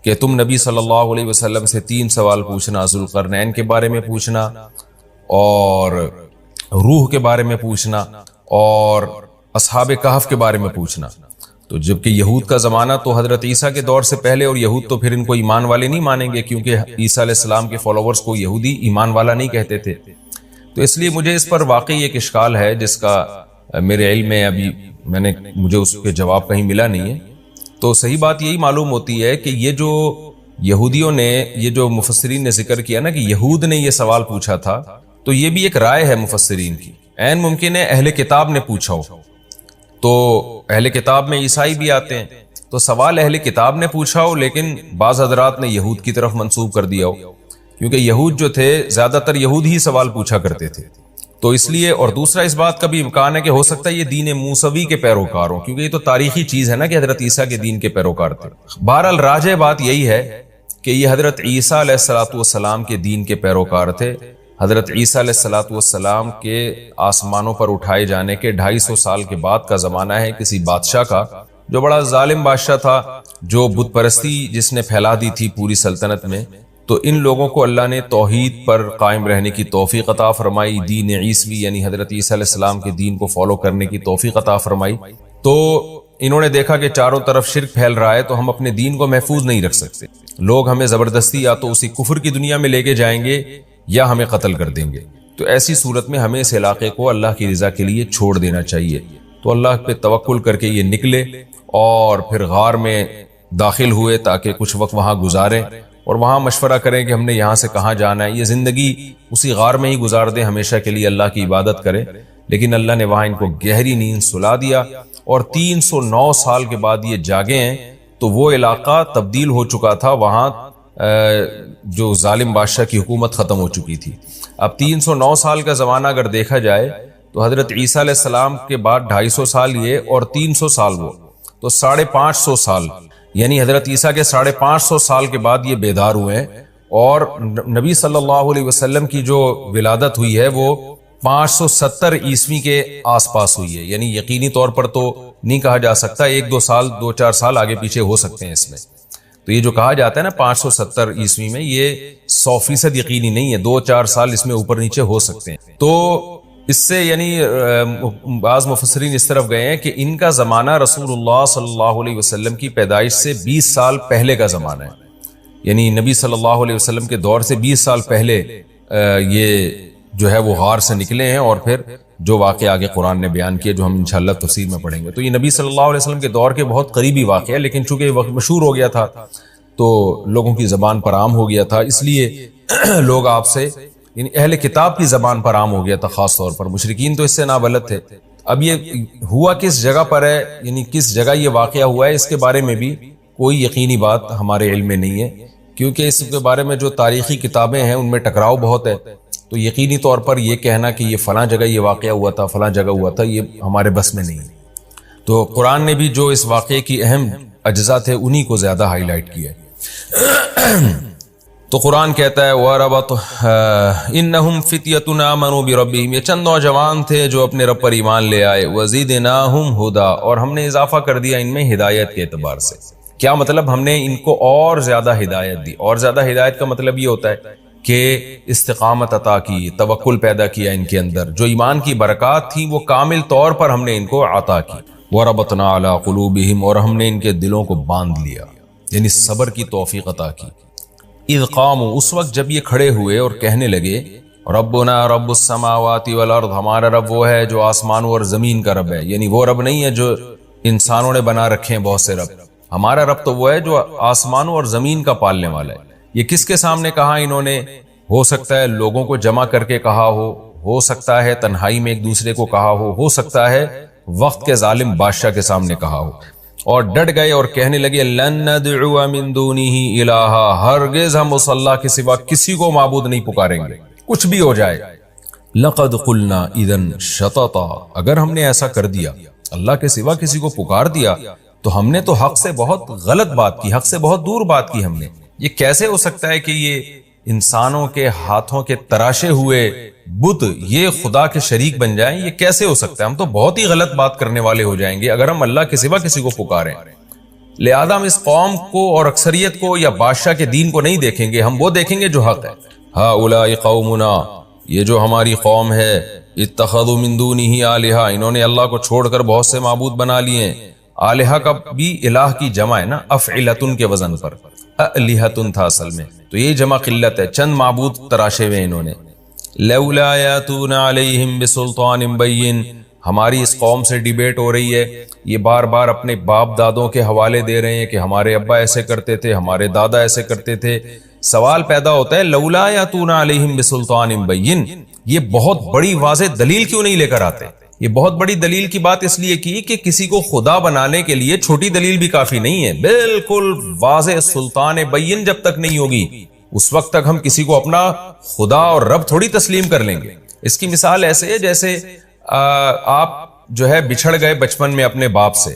کہ تم نبی صلی اللہ علیہ وسلم سے 3 سوال پوچھنا، ذوالقرنین کے بارے میں پوچھنا، اور روح کے بارے میں پوچھنا، اور اصحاب کہف کے بارے میں پوچھنا. تو جبکہ یہود کا زمانہ تو حضرت عیسیٰ کے دور سے پہلے، اور یہود تو پھر ان کو ایمان والے نہیں مانیں گے، کیونکہ عیسیٰ علیہ السلام کے فالوورز کو یہودی ایمان والا نہیں کہتے تھے. تو اس لیے مجھے اس پر واقعی ایک اشکال ہے جس کا میرے علم میں ابھی مجھے اس کے جواب کہیں ملا نہیں ہے. تو صحیح بات یہی معلوم ہوتی ہے کہ یہ جو یہودیوں نے، یہ جو مفسرین نے ذکر کیا نا کہ یہود نے یہ سوال پوچھا تھا، تو یہ بھی ایک رائے ہے مفسرین کی. عین ممکن ہے اہل کتاب نے پوچھا ہو، تو اہل کتاب میں عیسائی بھی آتے ہیں، تو سوال اہل کتاب نے پوچھا ہو، لیکن بعض حضرات نے یہود کی طرف منسوب کر دیا ہو، کیونکہ یہود جو تھے زیادہ تر یہود ہی سوال پوچھا کرتے تھے. تو اس لیے، اور دوسرا اس بات کا بھی امکان ہے کہ ہو سکتا ہے یہ دین موسوی کے پیروکار ہوں، کیونکہ یہ تو تاریخی چیز ہے نا کہ حضرت عیسیٰ کے دین کے پیروکار تھے. بہرحال راجح بات یہی ہے کہ یہ حضرت عیسیٰ علیہ السلام کے دین کے پیروکار تھے. حضرت عیسیٰ علیہ السلام کے آسمانوں پر اٹھائے جانے کے 250 سال کے بعد کا زمانہ ہے کسی بادشاہ کا، جو بڑا ظالم بادشاہ تھا، جو بت پرستی جس نے پھیلا دی تھی پوری سلطنت میں. تو ان لوگوں کو اللہ نے توحید پر قائم رہنے کی توفیق عطا فرمائی، دین عیسوی یعنی حضرت عیسیٰ علیہ السلام کے دین کو فالو کرنے کی توفیق عطا فرمائی. تو انہوں نے دیکھا کہ چاروں طرف شرک پھیل رہا ہے، تو ہم اپنے دین کو محفوظ نہیں رکھ سکتے، لوگ ہمیں زبردستی یا تو اسی کفر کی دنیا میں لے کے جائیں گے یا ہمیں قتل کر دیں گے. تو ایسی صورت میں ہمیں اس علاقے کو اللہ کی رضا کے لیے چھوڑ دینا چاہیے. تو اللہ پہ توکل کر کے یہ نکلے اور پھر غار میں داخل ہوئے تاکہ کچھ وقت وہاں گزاریں اور وہاں مشورہ کریں کہ ہم نے یہاں سے کہاں جانا ہے. یہ زندگی اسی غار میں ہی گزار دیں، ہمیشہ کے لیے اللہ کی عبادت کریں. لیکن اللہ نے وہاں ان کو گہری نیند سلا دیا، اور 309 سال کے بعد یہ جاگے ہیں. تو وہ علاقہ تبدیل ہو چکا تھا، وہاں جو ظالم بادشاہ کی حکومت ختم ہو چکی تھی. اب 309 سال کا زمانہ اگر دیکھا جائے تو حضرت عیسیٰ علیہ السلام کے بعد 250 سال یہ اور 300 سال وہ، تو 550 سال، یعنی حضرت عیسیٰ کے 550 سال کے بعد یہ بیدار ہوئے ہیں، اور نبی صلی اللہ علیہ وسلم کی جو ولادت ہوئی ہے وہ 570 عیسوی کے آس پاس ہوئی ہے، یعنی یقینی طور پر تو نہیں کہا جا سکتا، 2-4 سال آگے پیچھے ہو سکتے ہیں اس میں۔ تو یہ جو کہا جاتا ہے نا 570 عیسوی میں، یہ 100% یقینی نہیں ہے، 2-4 سال اس میں اوپر نیچے ہو سکتے ہیں۔ تو اس سے یعنی بعض مفسرین اس طرف گئے ہیں کہ ان کا زمانہ رسول اللہ صلی اللہ علیہ وسلم کی پیدائش سے 20 سال پہلے کا زمانہ ہے، یعنی نبی صلی اللہ علیہ وسلم کے دور سے 20 سال پہلے یہ جو ہے وہ غار سے نکلے ہیں، اور پھر جو واقعہ آگے قرآن نے بیان کیا جو ہم انشاءاللہ تفسیر میں پڑھیں گے۔ تو یہ نبی صلی اللہ علیہ وسلم کے دور کے بہت قریبی واقعہ ہے، لیکن چونکہ وقت مشہور ہو گیا تھا تو لوگوں کی زبان پر عام ہو گیا تھا، اس لیے لوگ آپ سے، یعنی اہل کتاب کی زبان پر عام ہو گیا تھا خاص طور پر، مشرکین تو اس سے نابلد تھے۔ اب یہ ہوا کس جگہ پر ہے، یعنی کس جگہ یہ واقعہ ہوا ہے، اس کے بارے میں بھی کوئی یقینی بات ہمارے علم میں نہیں ہے، کیونکہ اس کے بارے میں جو تاریخی کتابیں ہیں ان میں ٹکراؤ بہت ہے، تو یقینی طور پر یہ کہنا کہ یہ فلاں جگہ یہ واقعہ ہوا تھا، فلاں جگہ ہوا تھا، یہ ہمارے بس میں نہیں ہے۔ تو قرآن نے بھی جو اس واقعے کی اہم اجزاء تھے انہی کو زیادہ ہائی لائٹ کیا ہے۔ تو قرآن کہتا ہے اِنَّهُمْ فِتْيَةٌ آمَنُوا بِرَبِّهِمْ، یہ چند نوجوان تھے جو اپنے رب پر ایمان لے آئے، وَزِدْنَاهُمْ هُدًى، اور ہم نے اضافہ کر دیا ان میں ہدایت کے اعتبار سے۔ کیا مطلب؟ ہم نے ان کو اور زیادہ ہدایت دی، اور زیادہ ہدایت کا مطلب یہ ہوتا ہے کہ استقامت عطا کی، توکل پیدا کیا ان کے اندر، جو ایمان کی برکات تھی وہ کامل طور پر ہم نے ان کو عطا کی۔ وَرَبَطْنَا عَلَىٰ قُلُوبِهِمْ، اور ہم نے ان کے دلوں کو باندھ لیا، یعنی صبر کی توفیق عطا کی۔ اِذْ قَامُوا، اس وقت جب یہ کھڑے ہوئے اور کہنے لگے ربنا رب السماوات والارض، ہمارا رب وہ ہے جو آسمانوں اور زمین کا رب ہے، یعنی وہ رب نہیں ہے جو انسانوں نے بنا رکھے ہیں بہت سے رب، ہمارا رب تو وہ ہے جو آسمانوں اور زمین کا پالنے والا ہے۔ یہ کس کے سامنے کہا انہوں نے؟ ہو سکتا ہے لوگوں کو جمع کر کے کہا ہو سکتا ہے تنہائی میں ایک دوسرے کو کہا ہو سکتا ہے وقت کے ظالم بادشاہ کے سامنے کہا ہو، اور ڈٹ گئے اور کہنے لگے لن ندعو من دونہ الہا، ہرگز ہم اس اللہ کے سوا کسی کو معبود نہیں پکاریں گے، کچھ بھی ہو جائے۔ لقد قلنا اذا شططا، اگر ہم نے ایسا کر دیا، اللہ کے سوا کسی کو پکار دیا، تو ہم نے تو حق سے بہت غلط بات کی، حق سے بہت دور بات کی ہم نے۔ یہ کیسے ہو سکتا ہے کہ یہ انسانوں کے ہاتھوں کے تراشے ہوئے بت یہ خدا کے شریک بن جائیں؟ یہ کیسے ہو سکتا ہے؟ ہم تو بہت ہی غلط بات کرنے والے ہو جائیں گے اگر ہم اللہ کے سوا کسی کو پکاریں۔ لہذا ہم اس قوم کو اور اکثریت کو یا بادشاہ کے دین کو نہیں دیکھیں گے، ہم وہ دیکھیں گے جو حق ہے۔ ہؤلاء قومنا، یہ جو ہماری قوم ہے، اتخذوا من دونہ آلہہ، انہوں نے اللہ کو چھوڑ کر بہت سے معبود بنا لیے۔ آلہہ کا بھی الہ کی جمع ہے نا، افعلتن کے وزن پر، الہتن تھا اصل میں، تو یہ جمع قلت ہے، چند معبود تراشے ہوئے انہوں نے۔ لولا یاتون علیہم بسلطان بین، ہماری اس قوم سے ڈیبیٹ ہو رہی ہے، یہ بار بار اپنے باپ دادوں کے حوالے دے رہے ہیں کہ ہمارے ابا ایسے کرتے تھے، ہمارے دادا ایسے کرتے تھے۔ سوال پیدا ہوتا ہے لولا یاتون علیہم بسلطان بین، یہ بہت بڑی واضح دلیل کیوں نہیں لے کر آتے؟ یہ بہت بڑی دلیل کی بات اس لیے کی کہ کسی کو خدا بنانے کے لیے چھوٹی دلیل بھی کافی نہیں ہے، بالکل واضح سلطان بین جب تک نہیں ہوگی اس وقت تک ہم کسی کو اپنا خدا اور رب تھوڑی تسلیم کر لیں گے۔ اس کی مثال ایسے ہے جیسے آپ جو ہے بچھڑ گئے بچپن میں اپنے باپ سے،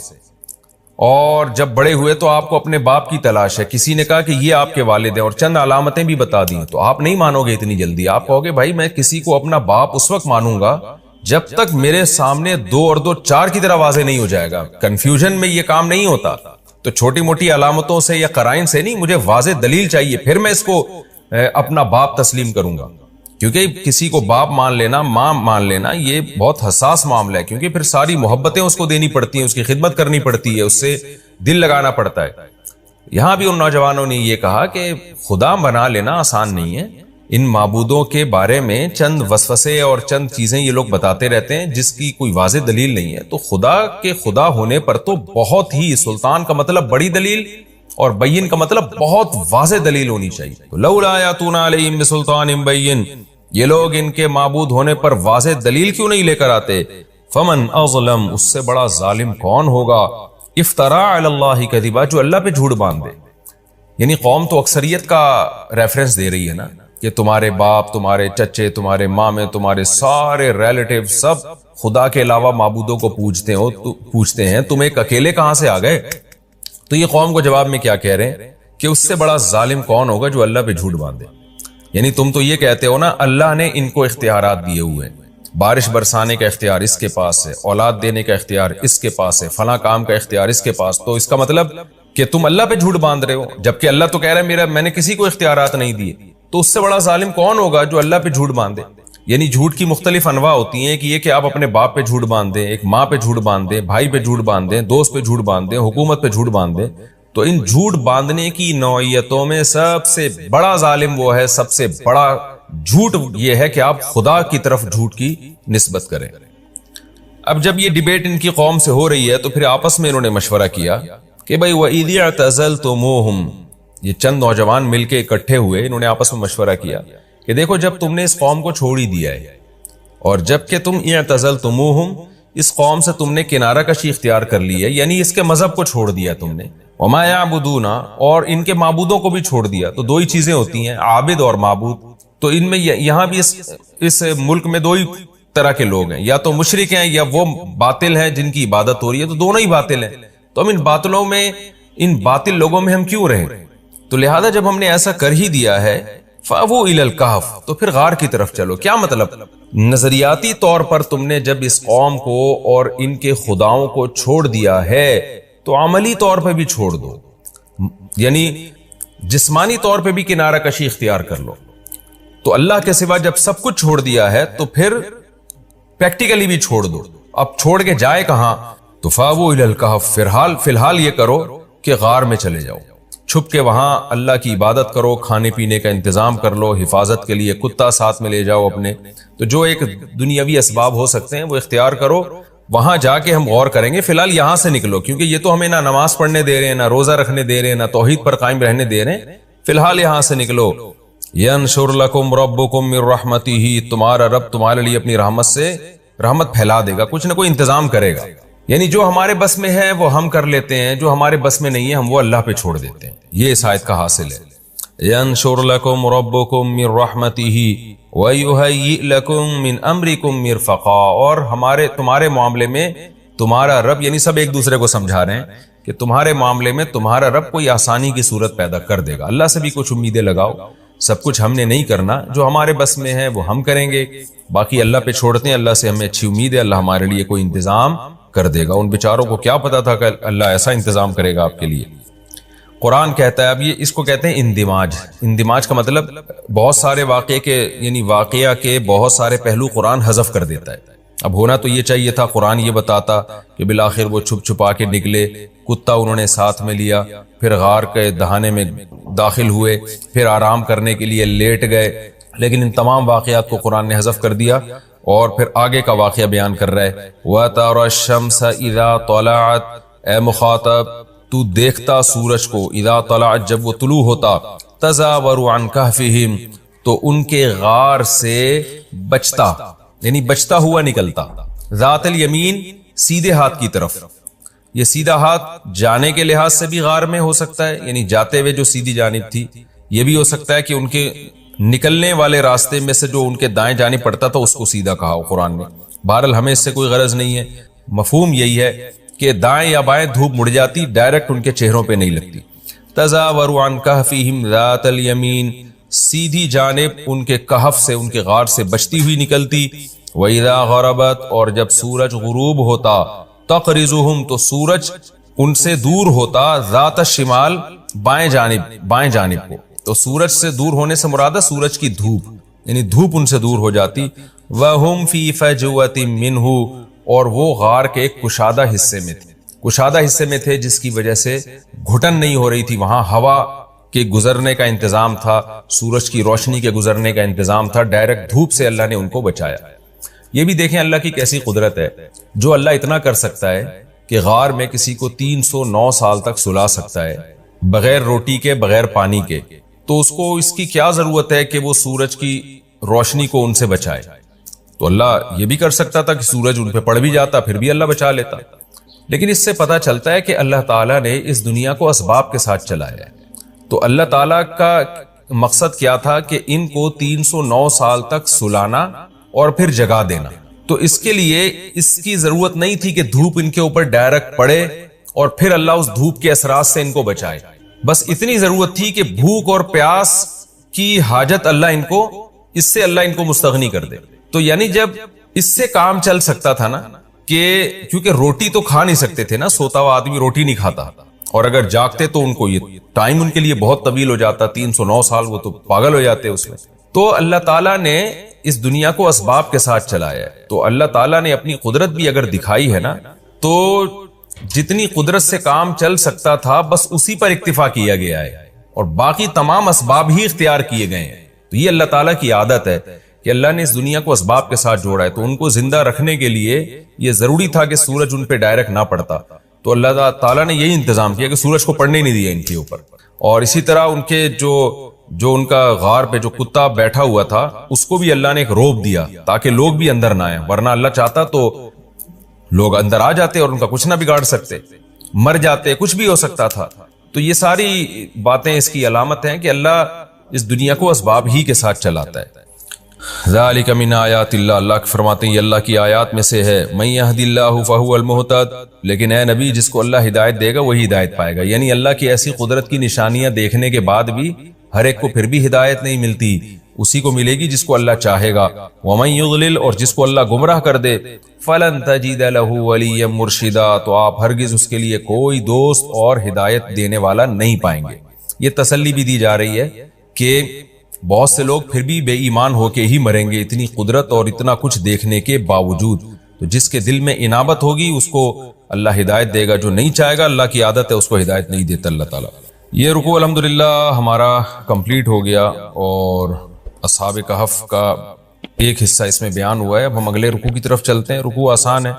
اور جب بڑے ہوئے تو آپ کو اپنے باپ کی تلاش ہے، کسی نے کہا کہ یہ آپ کے والد ہیں اور چند علامتیں بھی بتا دیں، تو آپ نہیں مانو گے اتنی جلدی، آپ کہو گے بھائی میں کسی کو اپنا باپ اس وقت مانوں گا جب تک میرے سامنے 2 اور 2 4 کی طرح واضح نہیں ہو جائے گا۔ کنفیوژن میں یہ کام نہیں ہوتا، تو چھوٹی موٹی علامتوں سے یا قرائن سے نہیں، مجھے واضح دلیل چاہیے، پھر میں اس کو اپنا باپ تسلیم کروں گا۔ کیونکہ کسی کو باپ مان لینا، ماں مان لینا، یہ بہت حساس معاملہ ہے، کیونکہ پھر ساری محبتیں اس کو دینی پڑتی ہیں، اس کی خدمت کرنی پڑتی ہے، اس سے دل لگانا پڑتا ہے۔ یہاں بھی ان نوجوانوں نے یہ کہا کہ خدا بنا لینا آسان نہیں ہے، ان معبودوں کے بارے میں چند وسوسے اور چند چیزیں یہ لوگ بتاتے رہتے ہیں جس کی کوئی واضح دلیل نہیں ہے، تو خدا کے خدا ہونے پر تو بہت ہی، سلطان کا مطلب بڑی دلیل اور بین کا مطلب بہت واضح دلیل ہونی چاہیے۔ لولا یاتون علیہم بسلطان بین، یہ لوگ ان کے معبود ہونے پر واضح دلیل کیوں نہیں لے کر آتے؟ فمن اظلم، اس سے بڑا ظالم کون ہوگا؟ افترا علی اللہ کذبا، جو اللہ پہ جھوٹ باندھ دے۔ یعنی قوم تو اکثریت کا ریفرنس دے رہی ہے نا، کہ تمہارے باپ، تمہارے چچے، تمہارے مامے، تمہارے سارے ریلیٹیو سب خدا کے علاوہ معبودوں کو پوچھتے ہیں تم ایک اکیلے کہاں سے آ گئے؟ تو یہ قوم کو جواب میں کیا کہہ رہے ہیں کہ اس سے بڑا ظالم کون ہوگا جو اللہ پہ جھوٹ باندھے؟ یعنی تم تو یہ کہتے ہو نا اللہ نے ان کو اختیارات دیے ہوئے ہیں، بارش برسانے کا اختیار اس کے پاس ہے، اولاد دینے کا اختیار اس کے پاس ہے، فلاں کام کا اختیار اس کے پاس، تو اس کا مطلب کہ تم اللہ پہ جھوٹ باندھ رہے ہو، جبکہ اللہ تو کہہ رہا ہے میں نے کسی کو اختیارات نہیں دیے۔ تو اس سے بڑا ظالم کون ہوگا جو اللہ پہ جھوٹ باندھے؟ یعنی جھوٹ کی مختلف انواع ہوتی ہیں کہ یہ کہ آپ اپنے باپ پہ جھوٹ باندھ دیں، ایک ماں پہ جھوٹ باندھ دیں، بھائی پہ جھوٹ باندھ دیں، دوست پہ جھوٹ باندھ دیں، حکومت پہ جھوٹ باندھ دیں۔ تو ان جھوٹ باندھنے کی نوعیتوں میں سب سے بڑا ظالم وہ ہے، سب سے بڑا جھوٹ یہ ہے کہ آپ خدا کی طرف جھوٹ کی نسبت کریں۔ اب جب یہ ڈیبیٹ ان کی قوم سے ہو رہی ہے تو پھر آپس میں انہوں نے مشورہ کیا کہ بھائی وَإِذِ اعْتَزَلْتُمُوهُمْ، یہ چند نوجوان مل کے اکٹھے ہوئے، انہوں نے آپس میں مشورہ کیا کہ دیکھو جب تم نے اس قوم کو چھوڑ ہی دیا ہے اور جب کہ تم اعتزلتموہم، اس قوم سے تم نے کنارہ کشی اختیار کر لی ہے، یعنی اس کے مذہب کو چھوڑ دیا تم نے، وما یعبدون، اور ان کے معبودوں کو بھی چھوڑ دیا۔ تو دو ہی چیزیں ہوتی ہیں، عابد اور معبود۔ تو ان میں یہاں بھی اس ملک میں دو ہی طرح کے لوگ ہیں، یا تو مشرک ہیں یا وہ باطل ہیں جن کی عبادت ہو رہی ہے، تو دونوں ہی باطل ہیں۔ تو ہم ان باطل لوگوں میں ہم کیوں رہیں؟ تو لہذا جب ہم نے ایسا کر ہی دیا ہے فَأَوُوا إِلَى الْكَهْفِ، تو پھر غار کی طرف چلو۔ کیا مطلب؟ نظریاتی طور پر تم نے جب اس قوم کو اور ان کے خداؤں کو چھوڑ دیا ہے تو عملی طور پہ بھی چھوڑ دو، یعنی جسمانی طور پہ بھی کنارہ کشی اختیار کر لو۔ تو اللہ کے سوا جب سب کچھ چھوڑ دیا ہے تو پھر پریکٹیکلی بھی چھوڑ دو۔ اب چھوڑ کے جائے کہاں؟ تو فَأَوُوا إِلَى الْكَهْفِ، فی الحال یہ کرو کہ غار میں چلے جاؤ، چھپ کے وہاں اللہ کی عبادت کرو، کھانے پینے کا انتظام کر لو، حفاظت کے لیے کتا ساتھ میں لے جاؤ اپنے، تو جو ایک دنیاوی اسباب ہو سکتے ہیں وہ اختیار کرو، وہاں جا کے ہم غور کریں گے۔ فی الحال یہاں سے نکلو، کیونکہ یہ تو ہمیں نہ نماز پڑھنے دے رہے ہیں، نہ روزہ رکھنے دے رہے ہیں، نہ توحید پر قائم رہنے دے رہے ہیں، فی الحال یہاں سے نکلو۔ ینشر لکم ربکم من رحمتہ، تمہارا رب تمہارے لیے اپنی رحمت سے رحمت پھیلا دے گا، کچھ نہ کوئی انتظام کرے گا۔ یعنی جو ہمارے بس میں ہے وہ ہم کر لیتے ہیں، جو ہمارے بس میں نہیں ہے ہم وہ اللہ پہ چھوڑ دیتے ہیں۔ یہ اس آیت کا حاصل ہے۔ ینشر لکم ربکم من رحمتہ ویہیئ لکم من امرکم مرفقا، اور تمہارے معاملے میں تمہارا رب، یعنی سب ایک دوسرے کو سمجھا رہے ہیں کہ تمہارے معاملے میں تمہارا رب کوئی آسانی کی صورت پیدا کر دے گا۔ اللہ سے بھی کچھ امیدیں لگاؤ، سب کچھ ہم نے نہیں کرنا، جو ہمارے بس میں ہے وہ ہم کریں گے، باقی اللہ پہ چھوڑتے ہیں، اللہ سے ہمیں اچھی امید ہے، اللہ ہمارے لیے کوئی انتظام کر دے گا۔ ان بیچاروں کو کیا پتا تھا کہ اللہ ایسا انتظام کرے گا آپ کے لیے۔ قرآن کہتا ہے، اب یہ اس کو کہتے ہیں اندماج۔ اندماج کا مطلب بہت سارے واقعہ کے بہت سارے پہلو قرآن حذف کر دیتا ہے۔ اب ہونا تو یہ چاہیے تھا قرآن یہ بتاتا کہ بالآخر وہ چھپ چھپا کے نکلے، کتا انہوں نے ساتھ میں لیا، پھر غار کے دہانے میں داخل ہوئے، پھر آرام کرنے کے لیے لیٹ گئے، لیکن ان تمام واقعات کو قرآن نے حذف کر دیا اور پھر آگے کا واقعہ بیان کر رہا ہے۔ وَتَرَى الشَّمْسَ إِذَا طَلَعَتْ، اے مخاطب تو دیکھتا سورج کو، اذا طلعت جب وہ طلوع ہوتا، تزاور عن کہفہم تو ان کے غار سے بچتا، یعنی بچتا ہوا نکلتا، ذات الیمین سیدھے ہاتھ کی طرف۔ یہ سیدھا ہاتھ جانے کے لحاظ سے بھی غار میں ہو سکتا ہے، یعنی جاتے ہوئے جو سیدھی جانب تھی، یہ بھی ہو سکتا ہے کہ ان کے نکلنے والے راستے میں سے جو ان کے دائیں جانب پڑتا تھا اس کو سیدھا کہا ہو قرآن نے۔ بہرحال ہمیں اس سے کوئی غرض نہیں ہے، مفہوم یہی ہے کہ دائیں یا بائیں دھوپ مڑ جاتی، ڈائریکٹ ان کے چہروں پہ نہیں لگتی۔ تزاور عن کہفہم ذات الیمین، سیدھی جانب ان کے کہف سے، ان کے غار سے بچتی ہوئی نکلتی۔ وَإِذَا غَرَبَتْ، اور جب سورج غروب ہوتا، تقرضہم تو سورج ان سے دور ہوتا، ذات الشمال بائیں جانب کو۔ تو سورج سے دور ہونے سے مراد ہے سورج کی دھوپ، یعنی دھوپ ان سے دور ہو جاتی۔ وَهُمْ فِي فَجْوَةٍ مِّنْهُ، اور وہ غار کے ایک کشادہ حصے میں تھے جس کی وجہ سے گھٹن نہیں ہو رہی تھی، وہاں ہوا کے گزرنے کا انتظام تھا، سورج کی روشنی کے گزرنے کا انتظام تھا، ڈائریکٹ دھوپ سے اللہ نے ان کو بچایا۔ یہ بھی دیکھیں اللہ کی کیسی قدرت ہے، جو اللہ اتنا کر سکتا ہے کہ غار میں کسی کو 309 سال تک سلا سکتا ہے، بغیر روٹی کے، بغیر پانی کے، تو اس کی کیا ضرورت ہے کہ وہ سورج کی روشنی کو ان سے بچائے؟ تو اللہ یہ بھی کر سکتا تھا کہ سورج ان پہ پڑ بھی جاتا، پھر بھی اللہ بچا لیتا۔ لیکن اس سے پتہ چلتا ہے کہ اللہ تعالیٰ نے اس دنیا کو اسباب کے ساتھ چلایا ہے۔ تو اللہ تعالیٰ کا مقصد کیا تھا کہ ان کو 309 سال تک سلانا اور پھر جگا دینا، تو اس کے لیے اس کی ضرورت نہیں تھی کہ دھوپ ان کے اوپر ڈائریکٹ پڑے اور پھر اللہ اس دھوپ کے اثرات سے ان کو بچائے. بس اتنی ضرورت تھی کہ بھوک اور پیاس کی حاجت اس سے اللہ ان کو مستغنی کر دے. تو یعنی جب اس سے کام چل سکتا تھا نا، کہ کیونکہ روٹی تو کھا نہیں سکتے تھے نا، سوتا ہوا آدمی روٹی نہیں کھاتا، اور اگر جاگتے تو ان کو یہ ٹائم ان کے لیے بہت طویل ہو جاتا، 309 سال وہ تو پاگل ہو جاتے اس میں. تو اللہ تعالیٰ نے اس دنیا کو اسباب کے ساتھ چلایا ہے. تو اللہ تعالیٰ نے اپنی قدرت بھی اگر دکھائی ہے نا، تو جتنی قدرت سے کام چل سکتا تھا بس اسی پر اکتفا کیا گیا ہے، اور باقی تمام اسباب ہی اختیار کیے گئے ہیں. تو یہ اللہ تعالیٰ کی عادت ہے کہ اللہ نے اس دنیا کو اسباب کے ساتھ جوڑا ہے. تو ان کو زندہ رکھنے کے لیے یہ ضروری تھا کہ سورج ان پہ ڈائریکٹ نہ پڑتا، تو اللہ تعالیٰ نے یہی انتظام کیا کہ سورج کو پڑنے نہیں دیا ان کے اوپر. اور اسی طرح ان کے جو ان کا غار پہ جو کتا بیٹھا ہوا تھا اس کو بھی اللہ نے ایک روب دیا تاکہ لوگ بھی اندر نہ آئیں، ورنہ اللہ چاہتا تو لوگ اندر آ جاتے اور ان کا کچھ نہ بگاڑ سکتے، مر جاتے، کچھ بھی ہو سکتا تھا. تو یہ ساری باتیں اس کی علامت ہیں کہ اللہ اس دنیا کو اسباب ہی کے ساتھ چلاتا ہے. ذالک من آیات اللہ، اللہ فرماتے ہیں یہ اللہ کی آیات میں سے ہے. من یہد اللہ فہو المہتد، لیکن اے نبی جس کو اللہ ہدایت دے گا وہی ہدایت پائے گا. یعنی اللہ کی ایسی قدرت کی نشانیاں دیکھنے کے بعد بھی ہر ایک کو پھر بھی ہدایت نہیں ملتی، اسی کو ملے گی جس کو اللہ چاہے گا. ومن یضلل، اور جس کو اللہ گمراہ کر دے، فلن تجد له ولیا مرشدا، تو آپ ہرگز اس کے لیے کوئی دوست اور ہدایت دینے والا نہیں پائیں گے. یہ تسلی بھی دی جا رہی ہے کہ بہت سے لوگ پھر بھی بے ایمان ہو کے ہی مریں گے اتنی قدرت اور اتنا کچھ دیکھنے کے باوجود. تو جس کے دل میں انابت ہوگی اس کو اللہ ہدایت دے گا، جو نہیں چاہے گا اللہ کی عادت ہے اس کو ہدایت نہیں دیتا اللہ تعالیٰ. یہ رکوع الحمدللہ ہمارا کمپلیٹ ہو گیا اور اصحاب کہف کا ایک حصہ اس میں بیان ہوا ہے. اب ہم اگلے رکوع کی طرف چلتے ہیں. رکوع آسان ہے،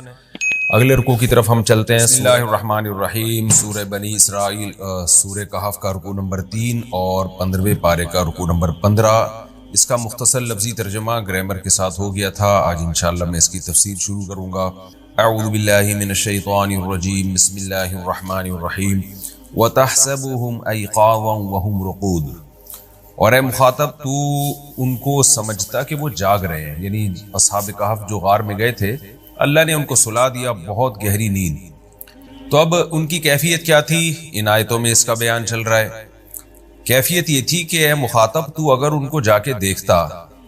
اگلے رکوع کی طرف ہم چلتے ہیں. بسم اللہ الرحمن الرحیم. سورہ بنی اسرائیل، سورہ کہف کا رکوع نمبر 3 اور 15ویں پارے کا رکوع نمبر 15. اس کا مختصر لفظی ترجمہ گرامر کے ساتھ ہو گیا تھا. آج انشاءاللہ میں اس کی تفسیر شروع کروں گا. اعوذ باللہ من الشیطان الرجیم، بسم اللہ الرحمن الرحیم. وَتَحْسَبُهُمْ أَيْقَاظًا وَهُمْ رُقُودٌ، اور اے مخاطب تو ان کو سمجھتا کہ وہ جاگ رہے ہیں. یعنی اصحاب کہف جو غار میں گئے تھے اللہ نے ان کو سلا دیا بہت گہری نیند. تو اب ان کی کیفیت کیا تھی؟ ان آیتوں میں اس کا بیان چل رہا ہے. کیفیت یہ تھی کہ اے مخاطب تو اگر ان کو جا کے دیکھتا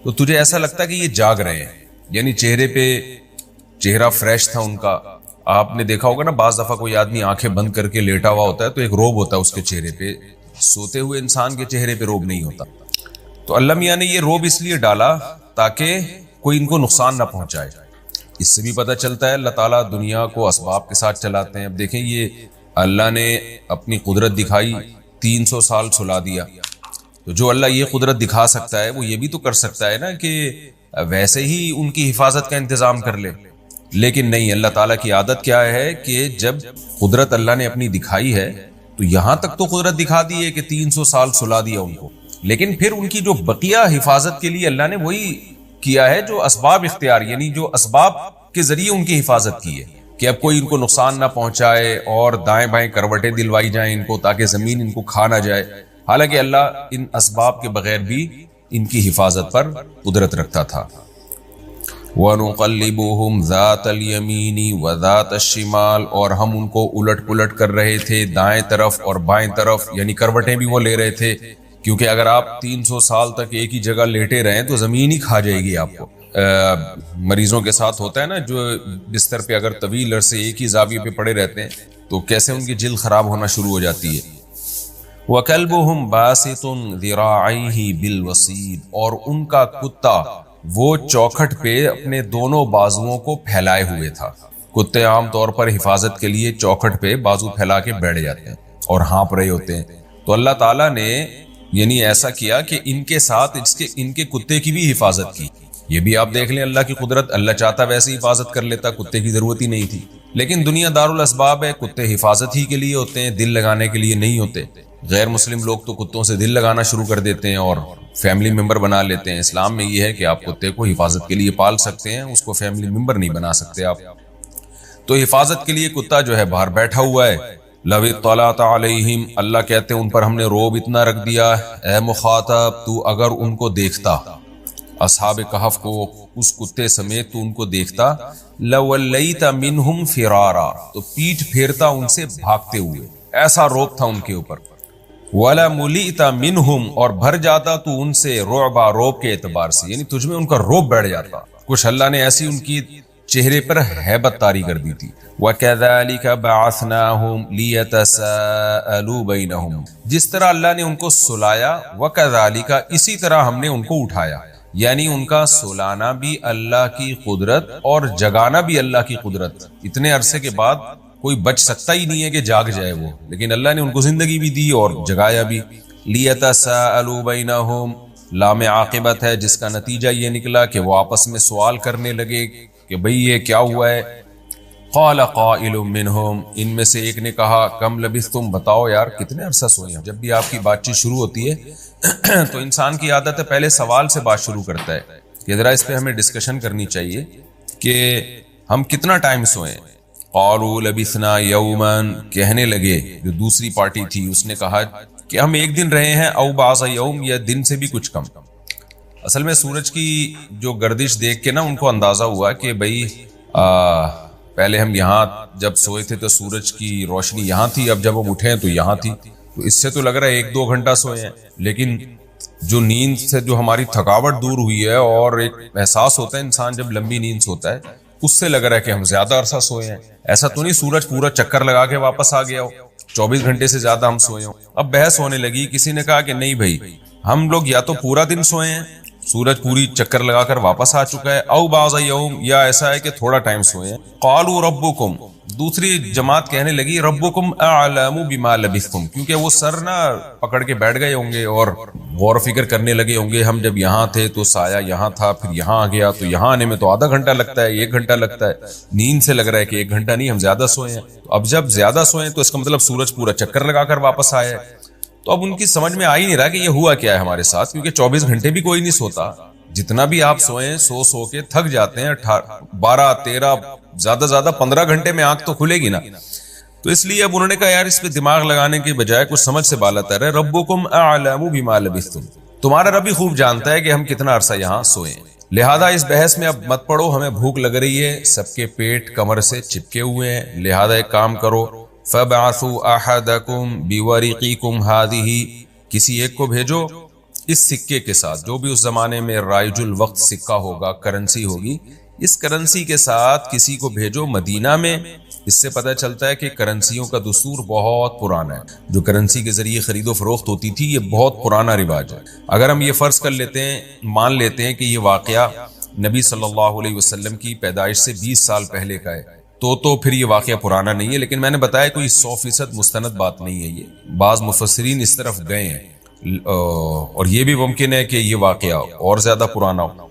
تو تجھے ایسا لگتا کہ یہ جاگ رہے ہیں. یعنی چہرے پہ چہرہ فریش تھا ان کا. آپ نے دیکھا ہوگا نا بعض دفعہ کوئی آدمی آنکھیں بند کر کے لیٹا ہوا ہوتا ہے تو ایک روب ہوتا ہے اس کے چہرے پہ، سوتے ہوئے انسان کے چہرے پہ روب نہیں ہوتا. تو اللہ میاں نے یہ روب اس لیے ڈالا تاکہ کوئی ان کو نقصان نہ پہنچائے. اس سے بھی پتہ چلتا ہے اللہ تعالیٰ دنیا کو اسباب کے ساتھ چلاتے ہیں. اب دیکھیں یہ اللہ نے اپنی قدرت دکھائی، 300 سال سلا دیا. تو جو اللہ یہ قدرت دکھا سکتا ہے وہ یہ بھی تو کر سکتا ہے نا کہ ویسے ہی ان کی حفاظت کا انتظام کر لے. لیکن نہیں، اللہ تعالیٰ کی عادت کیا ہے کہ جب قدرت اللہ نے اپنی دکھائی ہے تو یہاں تک تو قدرت دکھا دی ہے کہ 300 سال سلا دیا ان کو، لیکن پھر ان کی جو بقیہ حفاظت کے لیے اللہ نے وہی کیا ہے جو اسباب اختیار، یعنی جو اسباب کے ذریعے ان کی حفاظت کی ہے کہ اب کوئی ان کو نقصان نہ پہنچائے اور دائیں بائیں کروٹیں دلوائی جائیں ان کو تاکہ زمین ان کو کھا نہ جائے. حالانکہ اللہ ان اسباب کے بغیر بھی ان کی حفاظت پر قدرت رکھتا تھا. وَنُقَلِّبُهُمْ ذَاتَ الْيَمِينِ وَذَاتَ الشِّمَالِ، اور ہم ان کو الٹ پلٹ کر رہے تھے دائیں طرف اور بائیں طرف. یعنی کروٹیں بھی وہ لے رہے تھے، کیونکہ اگر آپ 300 سال تک ایک ہی جگہ لیٹے رہیں تو زمین ہی کھا جائے گی آپ کو. مریضوں کے ساتھ ہوتا ہے نا، جو بستر پہ اگر طویل عرصے ایک ہی زاویے پہ پڑے رہتے ہیں تو کیسے ان کی جلد خراب ہونا شروع ہو جاتی ہے. وَكَلْبُهُمْ بَاسِطٌ ذِرَاعَيْهِ بِالْوَصِيدِ، اور ان کا کتا وہ چوکھٹ پہ اپنے دونوں بازوؤں کو پھیلائے ہوئے تھا. کتے عام طور پر حفاظت کے لیے چوکھٹ پہ بازو پھیلا کے بیٹھ جاتے ہیں اور ہانپ رہے ہوتے ہیں. تو اللہ تعالیٰ نے یعنی ایسا کیا کہ ان کے ساتھ ان کے کتے کی بھی حفاظت کی. یہ بھی آپ دیکھ لیں اللہ کی قدرت، اللہ چاہتا ویسے حفاظت کر لیتا، کتے کی ضرورت ہی نہیں تھی. لیکن دنیا دارالاسباب ہے، کتے حفاظت ہی کے لیے ہوتے ہیں، دل لگانے کے لیے نہیں ہوتے. غیر مسلم لوگ تو کتوں سے دل لگانا شروع کر دیتے ہیں اور فیملی ممبر بنا لیتے ہیں. اسلام میں یہ ہے کہ آپ کتے کو حفاظت کے لیے پال سکتے ہیں، اس کو فیملی ممبر نہیں بنا سکتے آپ. تو حفاظت کے لیے کتا جو ہے باہر بیٹھا ہوا ہے. لَوِ اطَّلَعْتَ عَلَيْهِمْ، اللہ کہتے ہیں ان پر ہم نے روب اتنا رکھ دیا، اے مخاطب تو اگر ان کو دیکھتا. اصحاب کہف کو اس کتے سمیت تو ان کو دیکھتا، لولیت منہم فرارا، تو پیٹھ پھیرتا ان سے بھاگتے ہوئے، ایسا روب تھا ان کے اوپر، ولا ملیت منہم، اور بھر جاتا تو ان سے رعبا، روب کے اعتبار سے، یعنی تجھ میں ان کا روب بیٹھ جاتا، کچھ اللہ نے ایسی ان کی چہرے پر ہیبت طاری کر دی تھی۔ وَكَذَلِكَ بَعَثْنَاهُمْ لِيَتَسَاءَلُوا بَيْنَهُمْ، جس طرح اللہ نے ان کو سلایا، وَكَذَلِكَ، اسی طرح ہم نے ان کو اٹھایا، یعنی ان کا سلانا بھی اللہ کی قدرت اور جگانا بھی اللہ کی قدرت۔ اتنے عرصے کے بعد کوئی بچ سکتا ہی نہیں ہے کہ جاگ جائے وہ، لیکن اللہ نے ان کو زندگی بھی دی اور جگایا بھی۔ لِيَتَسَاءَلُوا بَيْنَهُمْ، لام عاقبت ہے جس کا نتیجہ یہ نکلا کہ وہ آپس میں سوال کرنے لگے کہ بھئی یہ کیا ہوا ہے۔ قال قائل منہم، ان میں سے ایک نے کہا، کم لبثتم، بتاؤ یار کتنے عرصہ سوئے ہیں۔ جب بھی آپ کی بات چیت شروع ہوتی ہے تو انسان کی عادت ہے پہلے سوال سے بات شروع کرتا ہے کہ ذرا اس پہ ہمیں ڈسکشن کرنی چاہیے کہ ہم کتنا ٹائم سوئے۔ قالوا لبثنا یوما، کہنے لگے جو دوسری پارٹی تھی اس نے کہا کہ ہم ایک دن رہے ہیں، او بعض یوم، یا دن سے بھی کچھ کم۔ اصل میں سورج کی جو گردش دیکھ کے نا ان کو اندازہ ہوا کہ بھئی پہلے ہم یہاں جب سوئے تھے تو سورج کی روشنی یہاں تھی، اب جب ہم اٹھے تو یہاں تھی، تو اس سے تو لگ رہا ہے 1-2 گھنٹہ سوئے ہیں، لیکن جو نیند سے جو ہماری تھکاوٹ دور ہوئی ہے اور ایک احساس ہوتا ہے انسان جب لمبی نیند سوتا ہے، اس سے لگ رہا ہے کہ ہم زیادہ عرصہ سوئے ہیں۔ ایسا تو نہیں سورج پورا چکر لگا کے واپس آ گیا ہو، 24 گھنٹے سے زیادہ ہم سوئے ہوں۔ اب بحث ہونے لگی، کسی نے کہا کہ نہیں بھائی ہم لوگ یا تو پورا دن سوئے ہیں، سورج پوری چکر لگا کر واپس آ چکا ہے، او بعض یوم، یا ایسا ہے کہ تھوڑا ٹائم سوئے ہیں۔ قالوا ربکم، دوسری جماعت کہنے لگی ربکم اعلم بما لبثتم، کیونکہ وہ سر نہ پکڑ کے بیٹھ گئے ہوں گے اور غور و فکر کرنے لگے ہوں گے، ہم جب یہاں تھے تو سایہ یہاں تھا، پھر یہاں آ گیا تو یہاں آنے میں تو آدھا گھنٹہ لگتا ہے، 1 گھنٹہ لگتا ہے، نیند سے لگ رہا ہے کہ 1 گھنٹہ نہیں ہم زیادہ سوئے ہیں۔ تو اب جب زیادہ سوئے ہیں تو اس کا مطلب سورج پورا چکر لگا کر واپس آیا ہے۔ تو اب ان کی سمجھ میں آ ہی نہیں رہا کہ یہ ہوا کیا ہے ہمارے ساتھ، کیونکہ 24 گھنٹے بھی کوئی نہیں سوتا، جتنا بھی آپ سوئیں سو کے تھک جاتے ہیں، 12 13 زیادہ 15 گھنٹے میں آنکھ تو کھلے گی نا۔ تو اس لیے اب انہوں نے کہا یار اس پہ دماغ لگانے کے بجائے کچھ سمجھ سے بالا تر ہے، ربکم اعلم بما لبثتم، تمہارا رب ہی خوب جانتا ہے کہ ہم کتنا عرصہ یہاں سوئے ہیں، لہذا اس بحث میں اب مت پڑو، ہمیں بھوک لگ رہی ہے، سب کے پیٹ کمر سے چپکے ہوئے ہیں، لہذا ایک کام کرو، فبعثوا احدکم بورقکم هذه، کسی ایک کو بھیجو اس سکے کے ساتھ، جو بھی اس زمانے میں رائج الوقت سکہ ہوگا، کرنسی ہوگی، اس کرنسی کے ساتھ کسی کو بھیجو مدینہ میں۔ اس سے پتہ چلتا ہے کہ کرنسیوں کا دستور بہت پرانا ہے، جو کرنسی کے ذریعے خرید و فروخت ہوتی تھی یہ بہت پرانا رواج ہے۔ اگر ہم یہ فرض کر لیتے ہیں، مان لیتے ہیں کہ یہ واقعہ نبی صلی اللہ علیہ وسلم کی پیدائش سے 20 سال پہلے کا ہے، تو پھر یہ واقعہ پرانا نہیں ہے، لیکن میں نے بتایا کوئی 100% مستند بات نہیں ہے، یہ بعض مفسرین اس طرف گئے ہیں، اور یہ بھی ممکن ہے کہ یہ واقعہ اور زیادہ پرانا ہو۔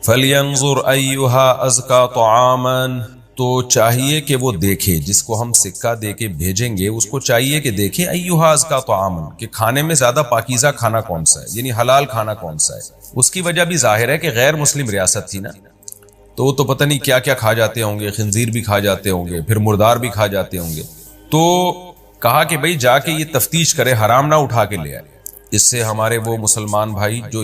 فَلْيَنْظُرْ أَيُّهَا أَزْكَى طَعَامًا، تو چاہیے کہ وہ دیکھے، جس کو ہم سکہ دے کے بھیجیں گے اس کو چاہیے کہ دیکھے أَيُّهَا أَزْكَى طَعَامًا، کہ کھانے میں زیادہ پاکیزہ کھانا کون سا ہے، یعنی حلال کھانا کون سا ہے۔ اس کی وجہ بھی ظاہر ہے کہ غیر مسلم ریاست تھی نا، تو وہ تو پتہ نہیں کیا کیا کھا جاتے ہوں گے، خنزیر بھی کھا جاتے ہوں گے، پھر مردار بھی کھا جاتے ہوں گے، تو کہا کہ بھئی جا کے یہ تفتیش کرے، حرام نہ اٹھا کے لے آئے۔ اس سے ہمارے وہ مسلمان بھائی جو